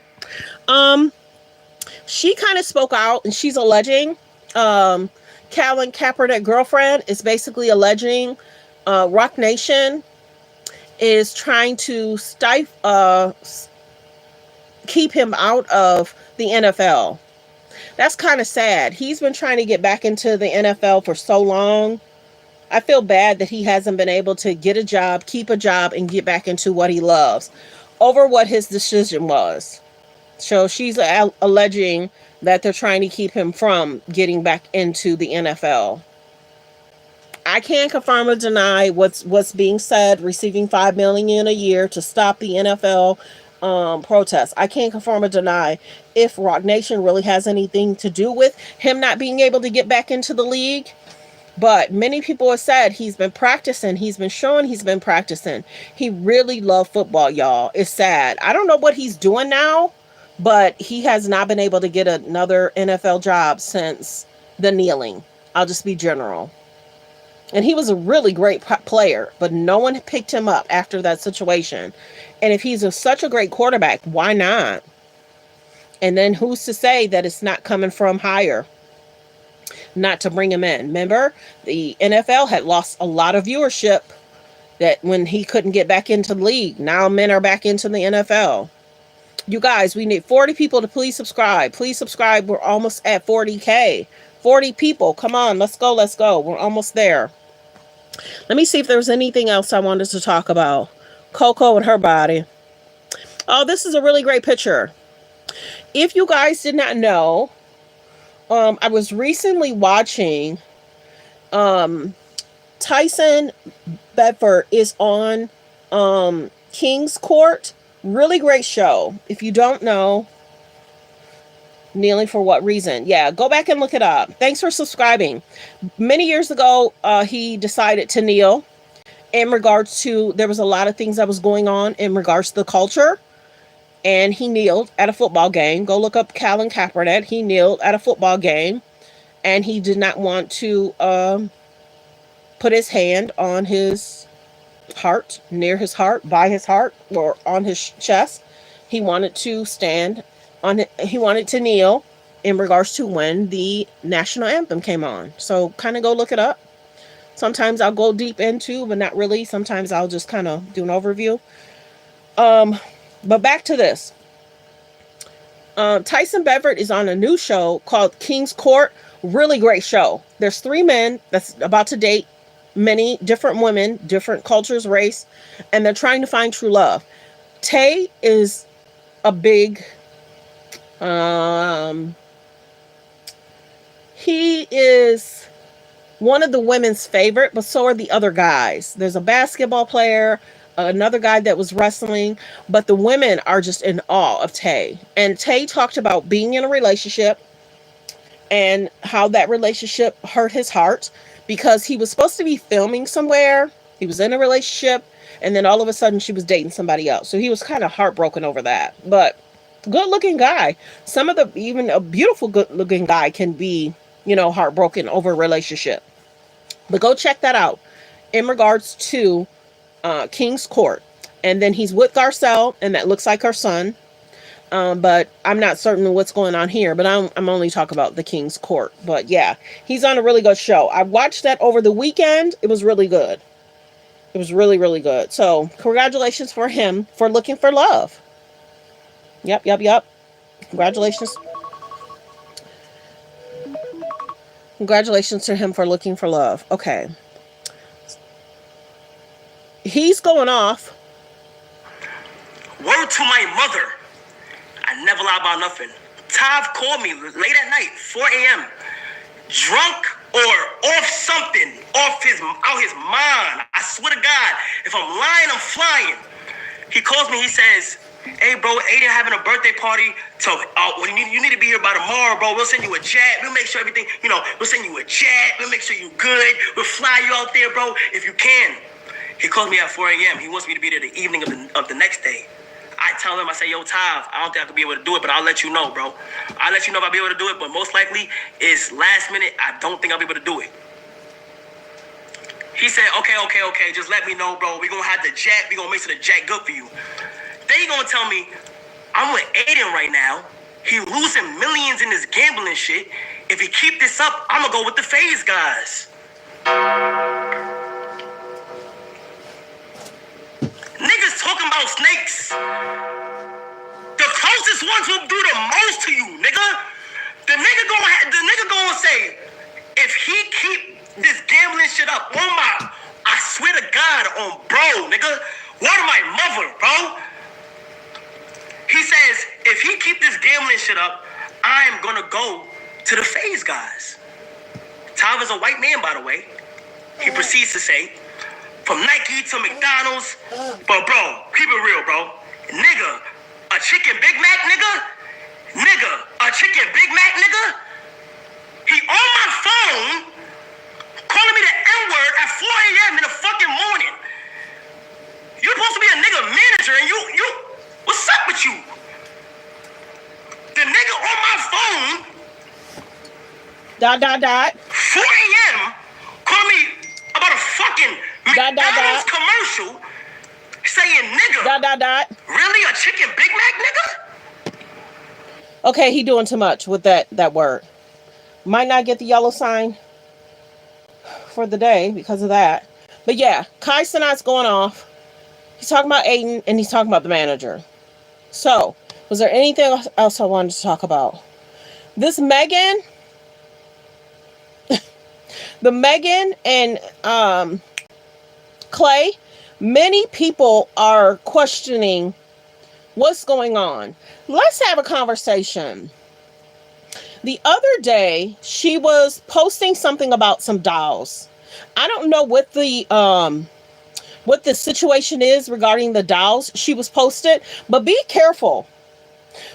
She kind of spoke out, and she's alleging, Colin Kaepernick girlfriend is basically alleging Rock Nation is trying to keep him out of the NFL. That's kind of sad. He's been trying to get back into the NFL for so long. I feel bad that he hasn't been able to get a job, keep a job, and get back into what he loves over what his decision was. So she's alleging that they're trying to keep him from getting back into the NFL. I can't confirm or deny what's being said, receiving $5 million a year to stop the NFL protests. I can't confirm or deny if Rock Nation really has anything to do with him not being able to get back into the league. But many people have said he's been practicing. He's been showing he's been practicing. He really loved football, y'all. It's sad. I don't know what he's doing now, but he has not been able to get another NFL job since the kneeling. I'll just be general. And he was a really great player, but no one picked him up after that situation. And if he's such a great quarterback, why not? And then who's to say that it's not coming from higher? Not to bring him in. Remember, the NFL had lost a lot of viewership that when he couldn't get back into the league. Now men are back into the NFL. You guys, we need 40 people to please subscribe. Please subscribe. We're almost at 40K. 40 people. Come on, let's go. Let's go. We're almost there. Let me see if there's anything else I wanted to talk about. Coco and her body. Oh, this is a really great picture. If you guys did not know, I was recently watching Tyson Bedford is on King's Court. Really great show. If you don't know, kneeling for what reason? Yeah, go back and look it up. Thanks for subscribing. Many years ago, he decided to kneel in regards to, there was a lot of things that was going on in regards to the culture. And he kneeled at a football game. Go look up Colin Kaepernick. He kneeled at a football game. And he did not want to put his hand on his heart, near his heart, by his heart, or on his chest. He wanted to stand on it. He wanted to kneel in regards to when the national anthem came on. So kind of go look it up. Sometimes I'll go deep into, but not really. Sometimes I'll just kind of do an overview. But back to this. Tyson Bedford is on a new show called King's Court. Really great show. There's 3 men that's about to date many different women, different cultures, race, and they're trying to find true love. Tay is a big, he is one of the women's favorite, but so are the other guys. There's a basketball player, another guy that was wrestling, but the women are just in awe of Tay. And Tay talked about being in a relationship and how that relationship hurt his heart because he was supposed to be filming somewhere. He was in a relationship, and then all of a sudden she was dating somebody else. So he was kind of heartbroken over that. But good looking guy. Some of the, even a beautiful good looking guy can be, heartbroken over a relationship. But go check that out in regards to King's Court. And then he's with Garcelle, and that looks like her son. But I'm not certain what's going on here, but I'm only talking about the King's Court. But yeah, he's on a really good show. I watched that over the weekend. It was really good. It was really, really good. So congratulations for him for looking for love. Yep. Congratulations. Congratulations to him for looking for love. Okay. He's going off. Word to my mother. I never lie about nothing. Tav called me late at night, 4 a.m. Drunk or off something, out his mind. I swear to God, if I'm lying, I'm flying. He calls me, he says, hey bro, Aiden having a birthday party. So you need to be here by tomorrow, bro. We'll send you a jet. We'll make sure everything, we'll send you a jet. We'll make sure you're good. We'll fly you out there, bro, if you can. He calls me at 4 a.m. He wants me to be there the evening of the next day. I tell him, I say, yo, Tav, I don't think I could be able to do it, but I'll let you know, bro. I'll let you know if I'll be able to do it, but most likely it's last minute. I don't think I'll be able to do it. He said, okay, just let me know, bro. We're going to have the jet. We're going to make sure the jet good for you. Then he going to tell me, I'm with Aiden right now. He losing millions in this gambling shit. If he keep this up, I'm going to go with the FaZe guys. Niggas talking about snakes. The closest ones will do the most to you, nigga. The nigga gonna say, if he keep this gambling shit up, I swear to God on bro, nigga. Word of my mother, bro. He says, if he keep this gambling shit up, I'm gonna go to the FaZe guys. Tav is a white man, by the way. He proceeds to say, from Nike to McDonald's, but bro, keep it real, bro. Nigga, a chicken Big Mac, nigga? Nigga, a chicken Big Mac, nigga? He on my phone, calling me the N-word at 4 a.m. in the fucking morning. You're supposed to be a nigga manager, and you, what's up with you? The nigga on my phone, ... 4 a.m., call me about a fucking McDonald's commercial saying nigga. Really? A chicken Big Mac, nigga? Okay, he doing too much with that word. Might not get the yellow sign for the day because of that. But yeah, Kai Cenat's going off. He's talking about Aiden and he's talking about the manager. So, was there anything else I wanted to talk about? This Megan, the Megan and Clay, many people are questioning What's going on? Let's have a conversation. The other day, she was posting something about some dolls. I don't know what the situation is regarding the dolls she was posted, but be careful.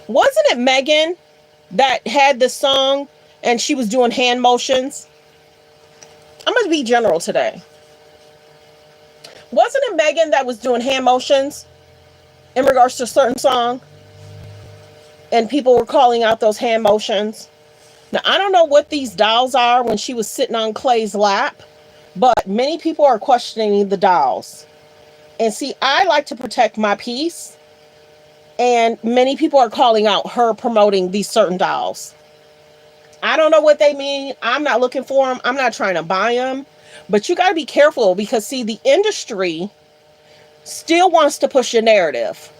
Wasn't it Megan that had this song and she was doing hand motions? I'm going to be general today. Wasn't it Megan that was doing hand motions in regards to a certain song? And people were calling out those hand motions. Now, I don't know what these dolls are when she was sitting on Clay's lap, but many people are questioning the dolls. And see, I like to protect my peace. And many people are calling out her promoting these certain dolls. I don't know what they mean. I'm not looking for them. I'm not trying to buy them. But you got to be careful because, see, the industry still wants to push a narrative.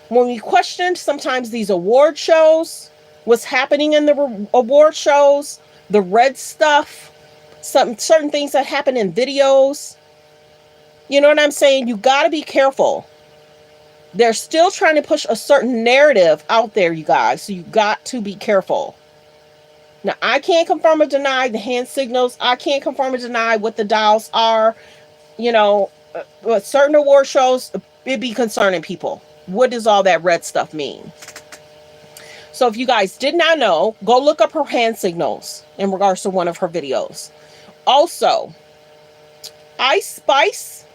When we questioned sometimes these award shows, what's happening in the award shows, the red stuff, some certain things that happen in videos, you know what I'm saying? You got to be careful. They're still trying to push a certain narrative out there, you guys. So you got to be careful. Now, I can't confirm or deny the hand signals. I can't confirm or deny what the dolls are. You know, certain award shows, it be concerning people. What does all that red stuff mean? So if you guys did not know, go look up her hand signals in regards to one of her videos. Also, Ice Spice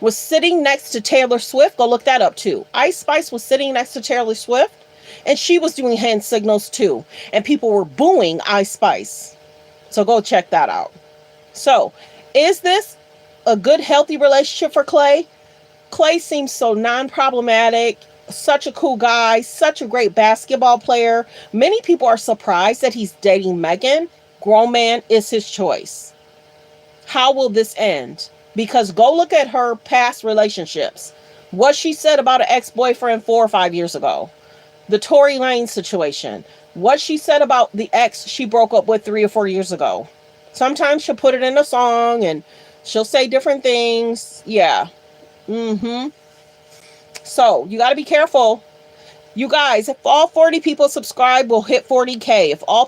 was sitting next to Taylor Swift. Go look that up too. Ice Spice was sitting next to Taylor Swift, and she was doing hand signals too. And people were booing Ice Spice. So go check that out. So, is this a good, healthy relationship for Clay? Clay seems so non-problematic, such a cool guy, such a great basketball player. Many people are surprised that he's dating Megan. Grown man, is his choice. How will this end? Because go look at her past relationships. What she said about an ex-boyfriend 4 or 5 years ago. The Tory Lanez situation. What she said about the ex she broke up with 3 or 4 years ago. Sometimes she'll put it in a song and she'll say different things. Yeah. So, you got to be careful. You guys, if all 40 people subscribe, we'll hit 40K. If all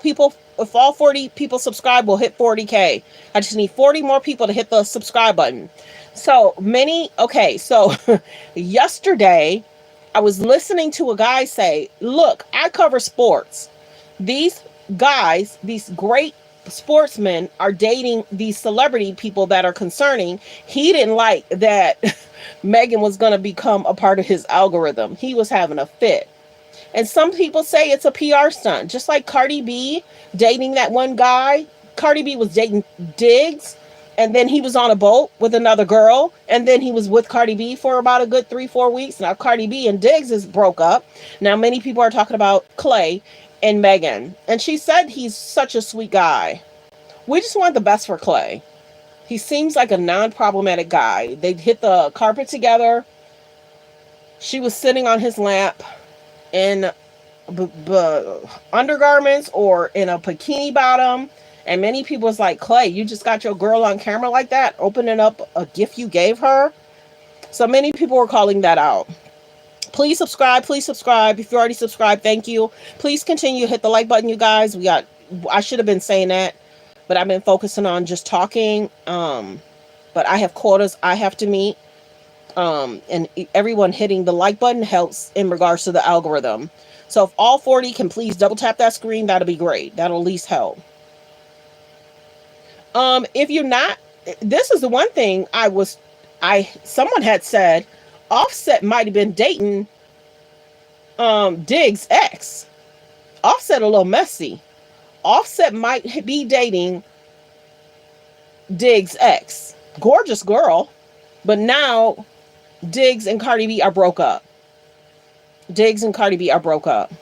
40 people subscribe, we'll hit 40K. I just need 40 more people to hit the subscribe button. So, yesterday, I was listening to a guy say, look, I cover sports. These guys, these great sportsmen are dating these celebrity people that are concerning. He didn't like that Megan was going to become a part of his algorithm. He was having a fit. And some people say it's a PR stunt. Just like Cardi B dating that one guy. Cardi B was dating Diggs. And then he was on a boat with another girl. And then he was with Cardi B for about a good 3-4 weeks. Now Cardi B and Diggs is broke up. Now many people are talking about Clay and Megan. And she said he's such a sweet guy. We just want the best for Clay. He seems like a non-problematic guy. They hit the carpet together. She was sitting on his lap in undergarments or in a bikini bottom. And many people was like, Clay, you just got your girl on camera like that, opening up a gift you gave her. So many people were calling that out. Please subscribe. Please subscribe. If you already subscribed, thank you. Please continue to hit the like button, you guys. I should have been saying that, but I've been focusing on just talking. But I have quotas I have to meet. And everyone hitting the like button helps in regards to the algorithm. So if all 40 can please double tap that screen, that'll be great. That'll at least help. If you're not, this is the one thing someone had said, Offset might have been dating, Diggs' ex. Offset a little messy. Offset might be dating Diggs' ex. Gorgeous girl. But now Diggs and Cardi B are broke up. Diggs and Cardi B are broke up.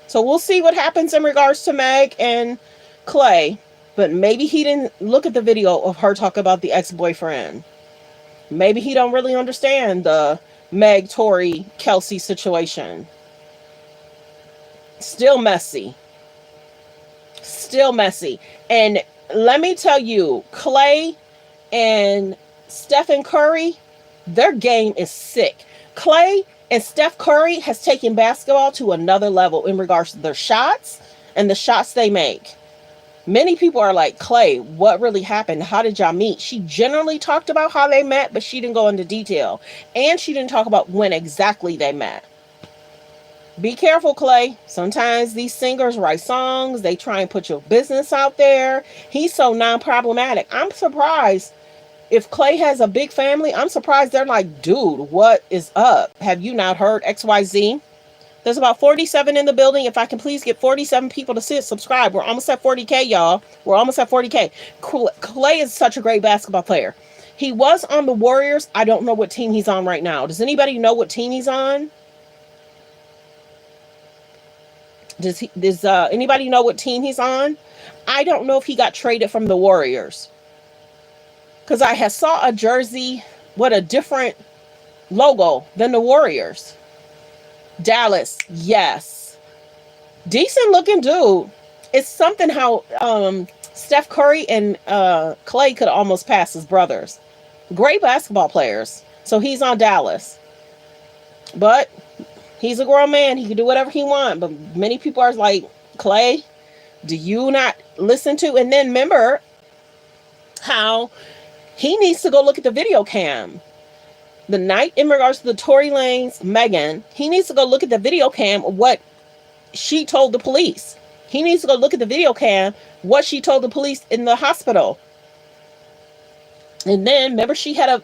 So we'll see what happens in regards to Meg and Clay. But maybe he didn't look at the video of her talk about the ex-boyfriend. Maybe he don't really understand the Meg, Tory, Kelsey situation. Still messy. Still messy. And let me tell you, Clay and Stephen Curry, their game is sick. Clay And Steph Curry has taken basketball to another level in regards to their shots and the shots they make. Many people are like, Clay, what really happened? How did y'all meet? She generally talked about how they met, but she didn't go into detail. And she didn't talk about when exactly they met. Be careful, Clay. Sometimes these singers write songs. They try and put your business out there. He's so non-problematic. I'm surprised. If Clay has a big family, I'm surprised they're like, dude, what is up? Have you not heard XYZ? There's about 47 in the building. If I can please get 47 people to subscribe. We're almost at 40K, y'all. We're almost at 40K. Clay is such a great basketball player. He was on the Warriors. I don't know what team he's on right now. Does anybody know what team he's on? Does anybody know what team he's on? I don't know if he got traded from the Warriors. Because I had saw a jersey with a different logo than the Warriors. Dallas, yes. Decent looking dude. It's something how Steph Curry and Clay could almost pass his brothers. Great basketball players. So he's on Dallas. But he's a grown man. He can do whatever he wants. But many people are like, Clay, do you not listen to? And then remember how he needs to go look at the video cam. The night in regards to the Tory Lanez, Megan, he needs to go look at the video cam, what she told the police. He needs to go look at the video cam, what she told the police in the hospital. And then remember she had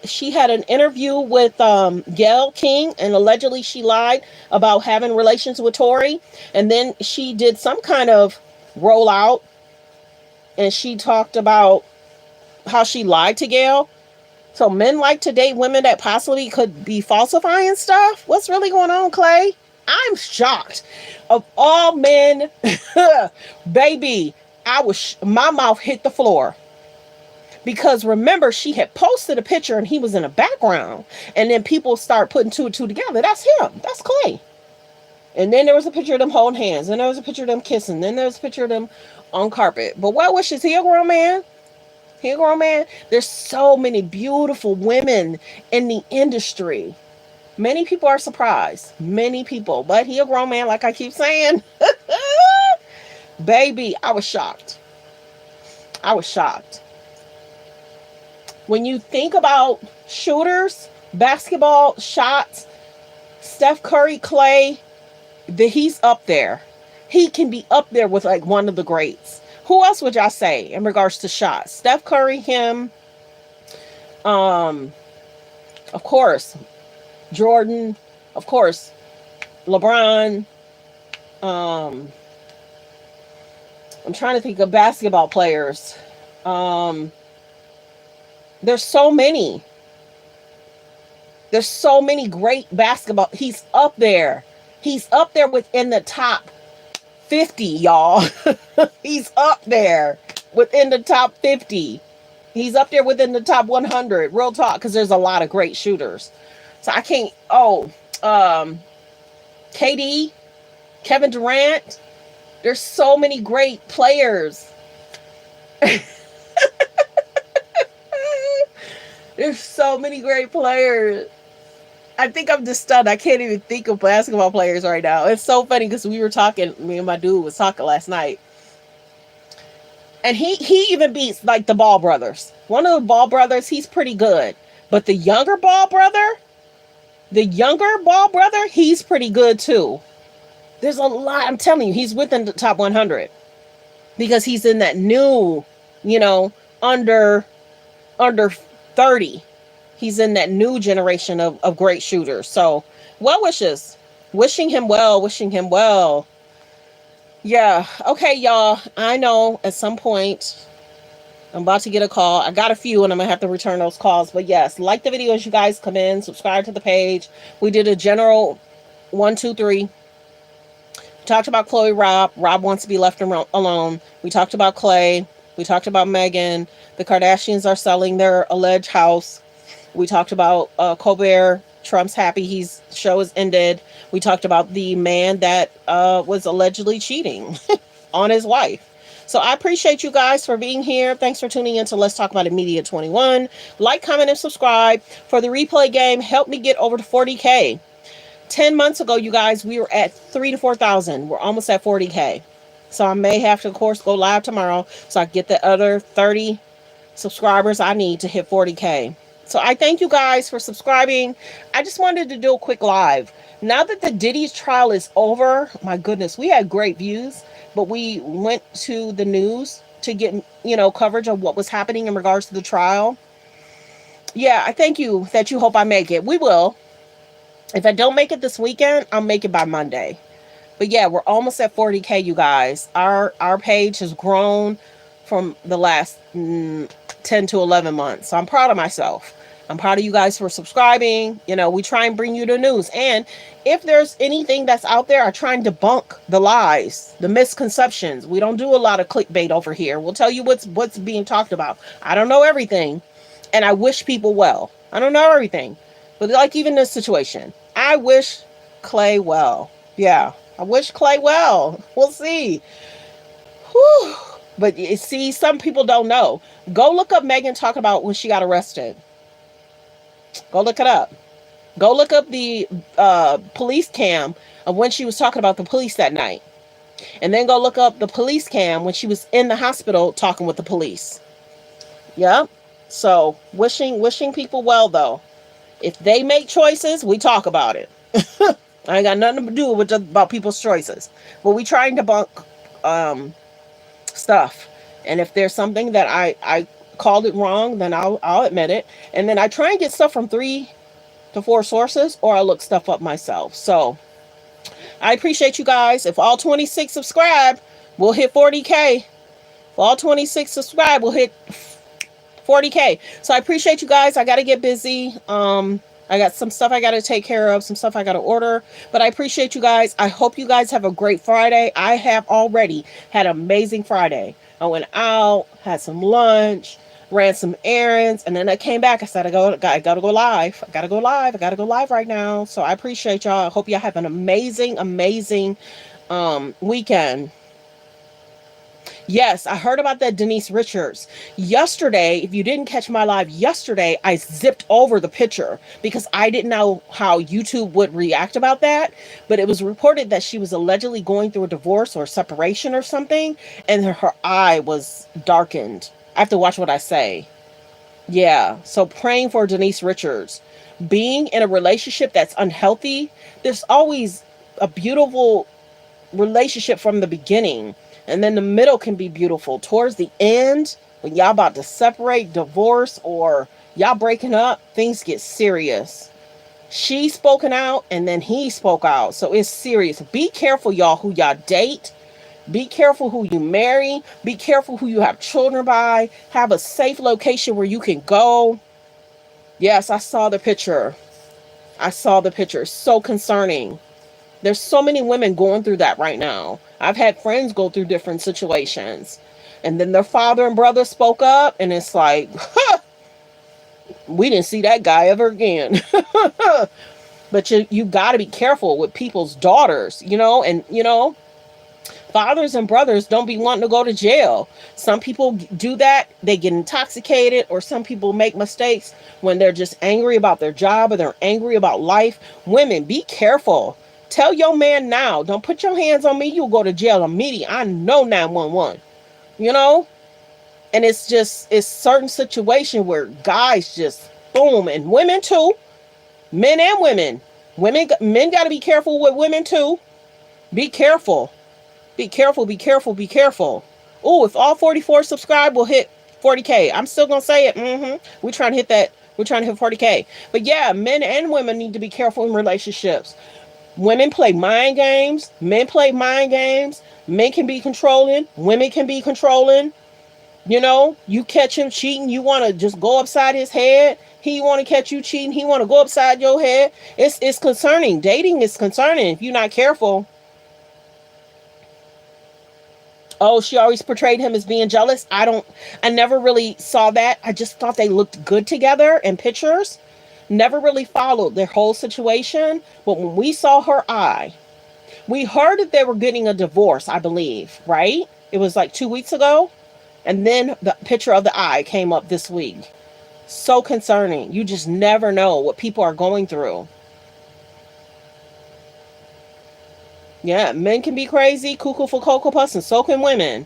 an interview with Gayle King, and allegedly she lied about having relations with Tory. And then she did some kind of rollout, and she talked about how she lied to Gayle. So men like to date women that possibly could be falsifying stuff. What's really going on, Clay? I'm shocked. Of all men, baby, my mouth hit the floor. Because remember, she had posted a picture and he was in the background. And then people start putting two and two together. That's him. That's Clay. And then there was a picture of them holding hands. And there was a picture of them kissing. Then there was a picture of them on carpet. But well wishes, he a grown man. He a grown man. There's so many beautiful women in the industry. Many people are surprised. Many people. But he a grown man, like I keep saying. Baby, I was shocked. I was shocked. When you think about shooters, basketball shots, Steph Curry, Clay, he's up there. He can be up there with like one of the greats. Who else would y'all say in regards to shots? Steph Curry, him. Of course, Jordan. Of course, LeBron. I'm trying to think of basketball players. There's so many. There's so many great basketball. He's up there. He's up there within the top 50, y'all. He's up there within the top 50. He's up there within the top 100. Real talk, because there's a lot of great shooters. So I can't. KD, Kevin Durant. There's so many great players. There's so many great players. I think I'm just stunned. I can't even think of basketball players right now. It's so funny because we were talking, me and my dude was talking last night. And he even beats like the Ball brothers. One of the Ball brothers, he's pretty good. But the younger Ball brother, he's pretty good too. There's a lot. I'm telling you, he's within the top 100. Because he's in that new, under 30. He's in that new generation of great shooters. So, well wishes. Wishing him well. Yeah. Okay, y'all. I know at some point I'm about to get a call. I got a few and I'm going to have to return those calls. But yes, like the video as you guys come in. Subscribe to the page. We did a general 1, 2, 3. We talked about Chloe Rob. Rob wants to be left alone. We talked about Clay. We talked about Megan. The Kardashians are selling their alleged house. We talked about Colbert. Trump's happy his show has ended. We talked about the man that was allegedly cheating on his wife. So I appreciate you guys for being here. Thanks for tuning in to Let's Talk About It Media 21. Like, comment, and subscribe. For the replay game, help me get over to 40K. 10 months ago, you guys, we were at 3 to 4,000. We're almost at 40K. So I may have to, of course, go live tomorrow so I get the other 30 subscribers I need to hit 40K. So I thank you guys for subscribing. I just wanted to do a quick live. Now that the Diddy's trial is over, my goodness, we had great views, but we went to the news to get, coverage of what was happening in regards to the trial. Yeah, I thank you that you hope I make it. We will. If I don't make it this weekend, I'll make it by Monday. But yeah, we're almost at 40K, you guys. Our page has grown from the last 10 to 11 months. So I'm proud of myself. I'm proud of you guys for subscribing. We try and bring you the news. And if there's anything that's out there, I try and debunk the lies, the misconceptions. We don't do a lot of clickbait over here. We'll tell you what's being talked about. I don't know everything. And I wish people well. I don't know everything. But like even this situation, I wish Clay well. Yeah, I wish Clay well. We'll see. Whew. But see, some people don't know. Go look up Megan talking about when she got arrested. Go look it up. Go look up the police cam of when she was talking about the police that night. And then go look up the police cam when she was in the hospital talking with the police. Yep. So wishing people well, though. If they make choices, we talk about it. I ain't got nothing to do with about people's choices. But we try and debunk stuff. And if there's something that I called it wrong, then I'll admit it. And then I try and get stuff from 3 to 4 sources, or I look stuff up myself. So I appreciate you guys. If all 26 subscribe, we'll hit 40K. If all 26 subscribe, we'll hit 40K. So I appreciate you guys. I got to get busy. I got some stuff I got to take care of, some stuff I got to order, but I appreciate you guys. I hope you guys have a great Friday. I have already had an amazing Friday. I went out, had some lunch, ran some errands, and then I came back. I said, I gotta go live. I gotta go live right now. So I appreciate y'all. I hope y'all have an amazing weekend. Yes, I heard about that Denise Richards. Yesterday, if you didn't catch my live yesterday, I zipped over the picture because I didn't know how YouTube would react about that. But it was reported that she was allegedly going through a divorce or separation or something, and her eye was darkened. I have to watch what I say. Yeah, so praying for Denise Richards. Being in a relationship that's unhealthy, there's always a beautiful relationship from the beginning. And then the middle can be beautiful. Towards the end, when y'all about to separate, divorce, or y'all breaking up, things get serious. She spoken out, and then he spoke out. So it's serious. Be careful, y'all, who y'all date. Be careful who you marry. Be careful who you have children by. Have a safe location where you can go. Yes, I saw the picture. So concerning. There's so many women going through that right now. I've had friends go through different situations. And then their father and brother spoke up, and it's like, we didn't see that guy ever again. But you got to be careful with people's daughters, and, fathers and brothers don't be wanting to go to jail. Some people do that. They get intoxicated, or some people make mistakes when they're just angry about their job or they're angry about life. Women, be careful. Tell your man now, don't put your hands on me. You'll go to jail immediately. I know 911, and it's certain situation where guys just boom, and women too, men and women, men got to be careful with women too. Be careful. Oh, if all 44 subscribe, we'll hit 40K. I'm still going to say it. We're trying to hit that. We're trying to hit 40K. But yeah, men and women need to be careful in relationships. Women play mind games. Men play mind games. Men can be controlling. Women can be controlling. You catch him cheating. You want to just go upside his head. He want to catch you cheating. He want to go upside your head. It's concerning. Dating is concerning if you're not careful. Oh, she always portrayed him as being jealous. I never really saw that. I just thought they looked good together in pictures. Never really followed their whole situation. But when we saw her eye, we heard that they were getting a divorce, I believe, right? It was like 2 weeks ago. And then the picture of the eye came up this week. So concerning. You just never know what people are going through. Yeah, men can be crazy, cuckoo for cocoa puffs, and so can women.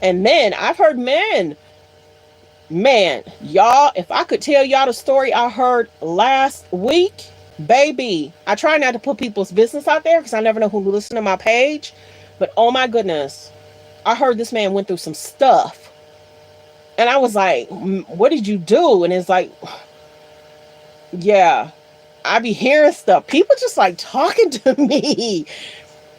And men, I've heard men. Man, y'all, if I could tell y'all the story I heard last week, baby, I try not to put people's business out there because I never know who will listen to my page. But oh my goodness, I heard this man went through some stuff. And I was like, what did you do? And it's like, yeah, I be hearing stuff. People just like talking to me.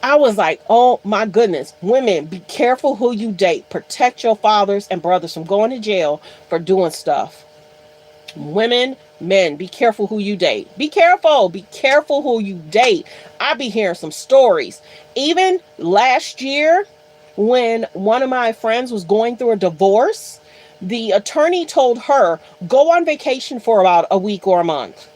I was like, oh my goodness. Women, be careful who you date. Protect your fathers and brothers from going to jail for doing stuff. Women, men, be careful who you date. Be careful. Be careful who you date. I be hearing some stories. Even last year, when one of my friends was going through a divorce, the attorney told her, go on vacation for about a week or a month.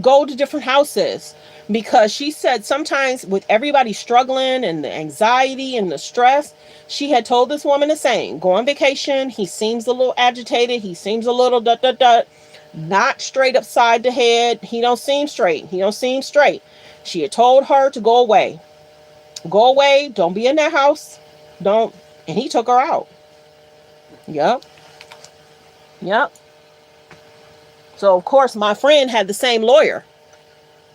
Go to different houses, because she said sometimes with everybody struggling and the anxiety and the stress, she had told this woman the same. Go on vacation. He seems a little agitated. He seems a little not straight upside the head. He don't seem straight. He don't seem straight. She had told her to go away. Go away. Don't be in that house. Don't. And he took her out. Yep. Yep. So of course my friend had the same lawyer.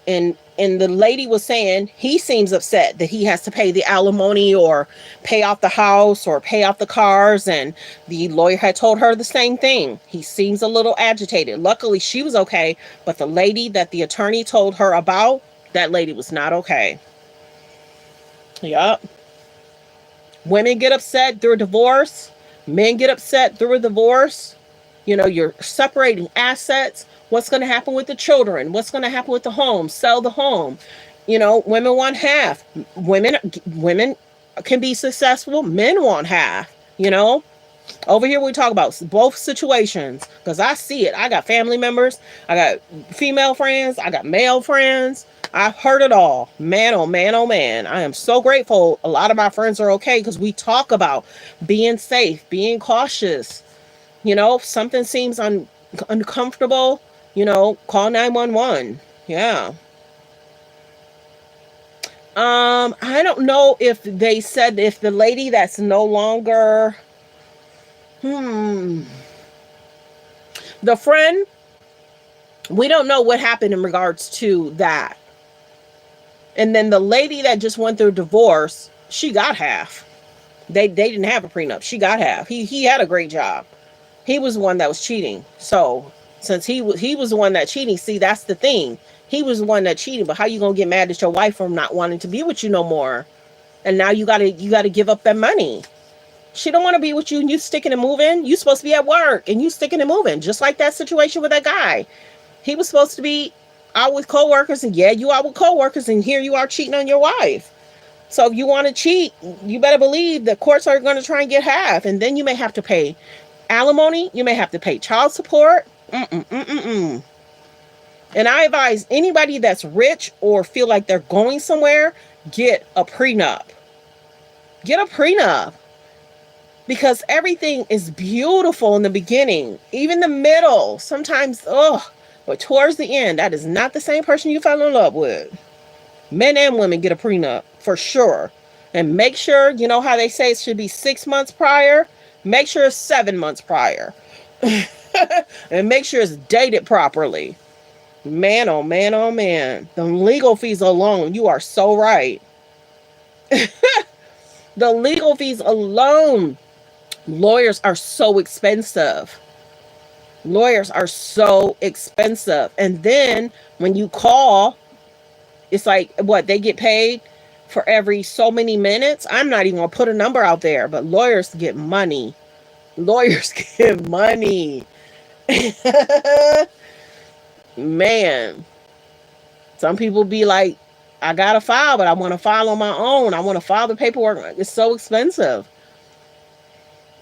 And the lady was saying he seems upset that he has to pay the alimony or pay off the house or pay off the cars. And the lawyer had told her the same thing. He seems a little agitated. Luckily, she was okay. But the lady that the attorney told her about, that lady was not okay. Yup. Women get upset through a divorce. Men get upset through a divorce. You know, you're separating assets. What's going to happen with the children? What's going to happen with the home? Sell the home. You know, women want half. Women can be successful. Men want half. You know, over here we talk about both situations because I see it. I got family members. I got female friends. I got male friends. I've heard it all. Man, oh man, oh man. I am so grateful. A lot of my friends are okay because we talk about being safe, being cautious. You know, if something seems uncomfortable, you know, call 911. Yeah. I don't know if they said if the lady that's no longer, the friend, we don't know what happened in regards to that. And then the lady that just went through divorce, she got half. They didn't have a prenup. She got half. He had a great job. He was the one that was cheating. So since he was the one that cheating, see, that's the thing. He was the one that cheated. But how you gonna get mad at your wife for not wanting to be with you no more? And now you gotta give up that money. She don't want to be with you, and you sticking and moving. You supposed to be at work, and you sticking and moving. Just like that situation with that guy. He was supposed to be out with coworkers, and yeah, you out with coworkers, and here you are cheating on your wife. So if you want to cheat, you better believe the courts are going to try and get half, and then you may have to pay alimony. You may have to pay child support. And I advise anybody that's rich or feel like they're going somewhere, get a prenup. Get a prenup. Because everything is beautiful in the beginning, even the middle. Sometimes, but towards the end, that is not the same person you fell in love with. Men and women get a prenup for sure. And make sure, you know how they say it should be 6 months prior? Make sure it's 7 months prior. And make sure it's dated properly. Man, oh man, oh man. The legal fees alone, you are so right. The legal fees alone. Lawyers are so expensive. Lawyers are so expensive. And then when you call, it's like, what, they get paid for every so many minutes? I'm not even going to put a number out there, but lawyers get money. Lawyers get money. Man. Some people be like, I got to file, but I want to file on my own. I want to file the paperwork. It's so expensive.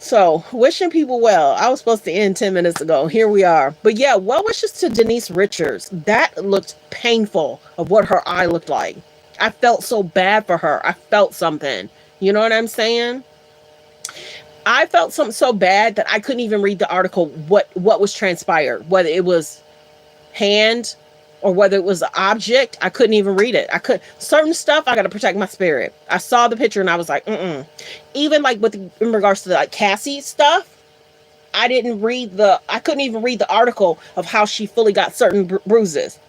So, wishing people well. I was supposed to end 10 minutes ago. Here we are. But yeah, well wishes to Denise Richards. That looked painful of what her eye looked like. I felt so bad for her. I felt something. You know what I'm saying? I felt something so bad that I couldn't even read the article what was transpired. Whether it was hand or whether it was an object. I couldn't even read it. I could certain stuff. I got to protect my spirit. I saw the picture and I was like, mm-mm. Even like with in regards to the, like Cassie stuff, I couldn't even read the article of how she fully got certain bruises.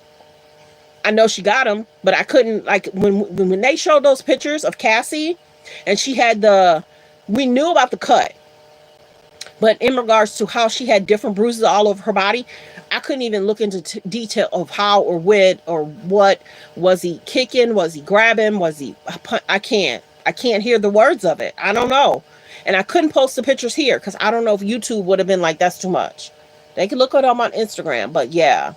I know she got them, but I couldn't, like, when they showed those pictures of Cassie and she had we knew about the cut, but in regards to how she had different bruises all over her body, I couldn't even look into detail of how or when or what. Was he kicking? Was he grabbing? Was he? I can't hear the words of it. I don't know. And I couldn't post the pictures here because I don't know if YouTube would have been like, that's too much. They could look at them on Instagram, but yeah,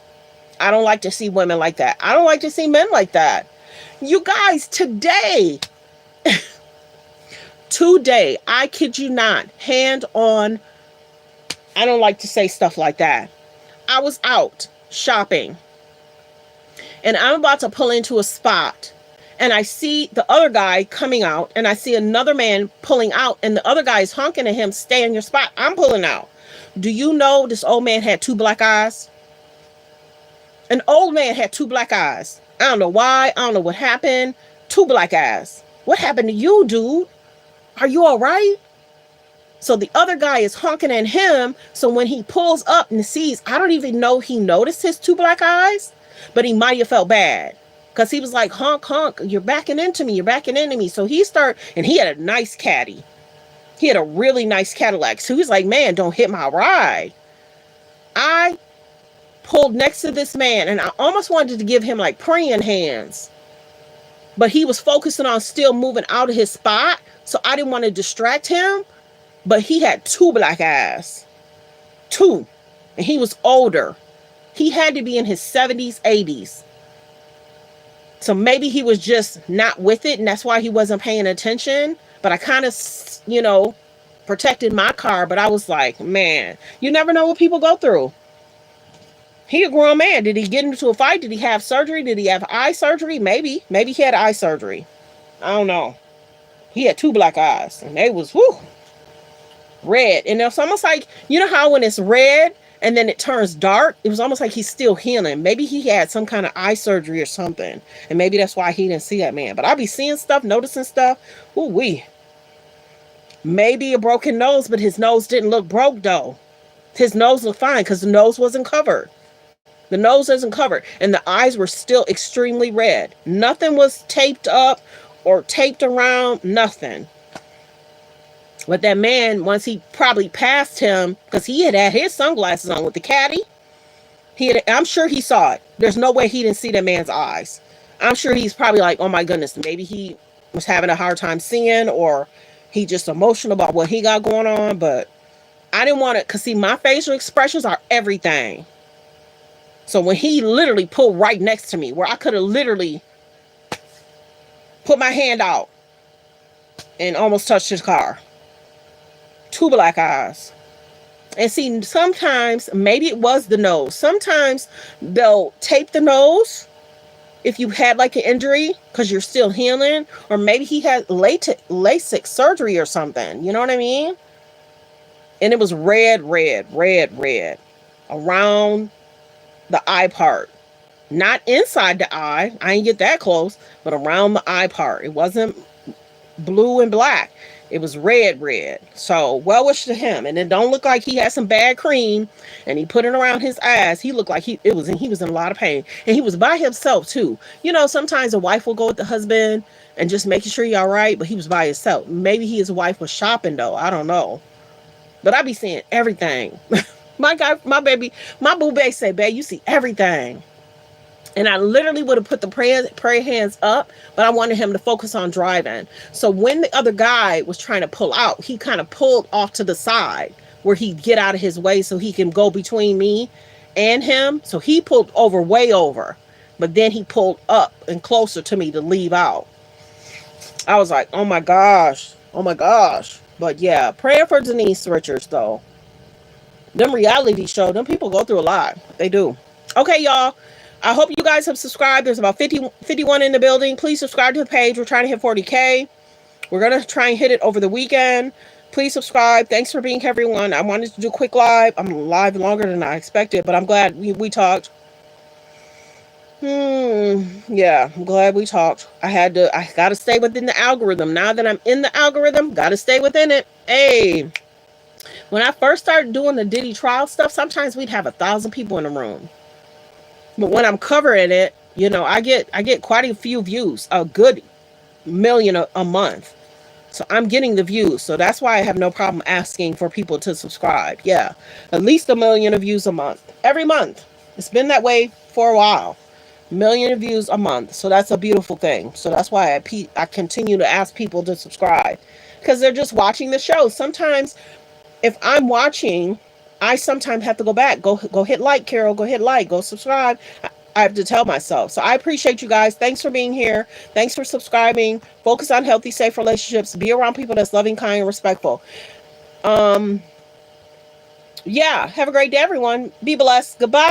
I don't like to see women like that. I don't like to see men like that. You guys, today, I kid you not, hand on, I don't like to say stuff like that. I was out shopping and I'm about to pull into a spot and I see the other guy coming out and I see another man pulling out and the other guy is honking at him, stay in your spot. I'm pulling out. Do you know this old man had 2 black eyes? An old man had 2 black eyes. I don't know why. I don't know what happened. 2 black eyes. What happened to you, dude? Are you all right? So the other guy is honking at him. So when he pulls up and sees, I don't even know he noticed his 2 black eyes, but he might have felt bad because he was like, honk, honk, you're backing into me. You're backing into me. So and he had a nice caddy. He had a really nice Cadillac. So he's like, man, don't hit my ride. I pulled next to this man and I almost wanted to give him like praying hands, but he was focusing on still moving out of his spot. So I didn't want to distract him. But he had 2 black eyes. 2. And he was older. He had to be in his 70s, 80s. So maybe he was just not with it. And that's why he wasn't paying attention. But I kind of, protected my car. But I was like, man, you never know what people go through. He a grown man. Did he get into a fight? Did he have surgery? Did he have eye surgery? Maybe. Maybe he had eye surgery. I don't know. He had 2 black eyes. And they was, whoo, red. And it's almost like, you know how when it's red and then it turns dark, it was almost like he's still healing. Maybe he had some kind of eye surgery or something, and maybe that's why he didn't see that man. But I be seeing stuff, noticing stuff. Ooh wee. Maybe a broken nose, but his nose didn't look broke though. His nose looked fine because the nose wasn't covered. The nose isn't covered, and the eyes were still extremely red. Nothing was taped up or taped around, nothing. But that man, once he probably passed him, because he had his sunglasses on with the caddy, I'm sure he saw it. There's no way he didn't see that man's eyes. I'm sure he's probably like, oh my goodness, maybe he was having a hard time seeing, or he just emotional about what he got going on. But I didn't want to, because see, my facial expressions are everything. So when he literally pulled right next to me, where I could have literally put my hand out and almost touched his car. 2 black eyes. And see, sometimes maybe it was the nose. Sometimes they'll tape the nose if you had like an injury because you're still healing, or maybe he had LASIK surgery or something. You know what I mean? And it was red around the eye part. Not inside the eye. I didn't get that close, but around the eye part. It wasn't blue and black. It was red. So well wish to him. And it don't look like he had some bad cream and he put it around his eyes. He looked like he was in a lot of pain. And he was by himself too. You know, sometimes a wife will go with the husband and just making sure you're all right, but he was by himself. Maybe his wife was shopping though. I don't know. But I be seeing everything. My boo bae say, babe, you see everything. And I literally would have put the prayer hands up, but I wanted him to focus on driving. So when the other guy was trying to pull out, he kind of pulled off to the side where he'd get out of his way so he can go between me and him. So he pulled over, way over, but then he pulled up and closer to me to leave out. I was like, oh my gosh. But yeah, praying for Denise Richards though. Them reality show, them people go through a lot. They do. Okay, y'all. I hope you guys have subscribed. There's about 51 in the building. Please subscribe to the page. We're trying to hit 40K. We're going to try and hit it over the weekend. Please subscribe. Thanks for being here, everyone. I wanted to do a quick live. I'm live longer than I expected, but I'm glad we talked. Yeah, I'm glad we talked. I gotta stay within the algorithm. Now that I'm in the algorithm, gotta stay within it. Hey, when I first started doing the Diddy trial stuff, sometimes we'd have 1,000 people in the room. But when I'm covering it, I get quite a few views, a good million a month. So I'm getting the views. So that's why I have no problem asking for people to subscribe. Yeah, at least 1 million of views a month, every month. It's been that way for a while. 1 million views a month. So that's a beautiful thing. So that's why I continue to ask people to subscribe, because they're just watching the show. Sometimes if I'm watching, I sometimes have to go back. Go hit like, Carol. Go hit like. Go subscribe. I have to tell myself. So I appreciate you guys. Thanks for being here. Thanks for subscribing. Focus on healthy, safe relationships. Be around people that's loving, kind, and respectful. Yeah. Have a great day, everyone. Be blessed. Goodbye.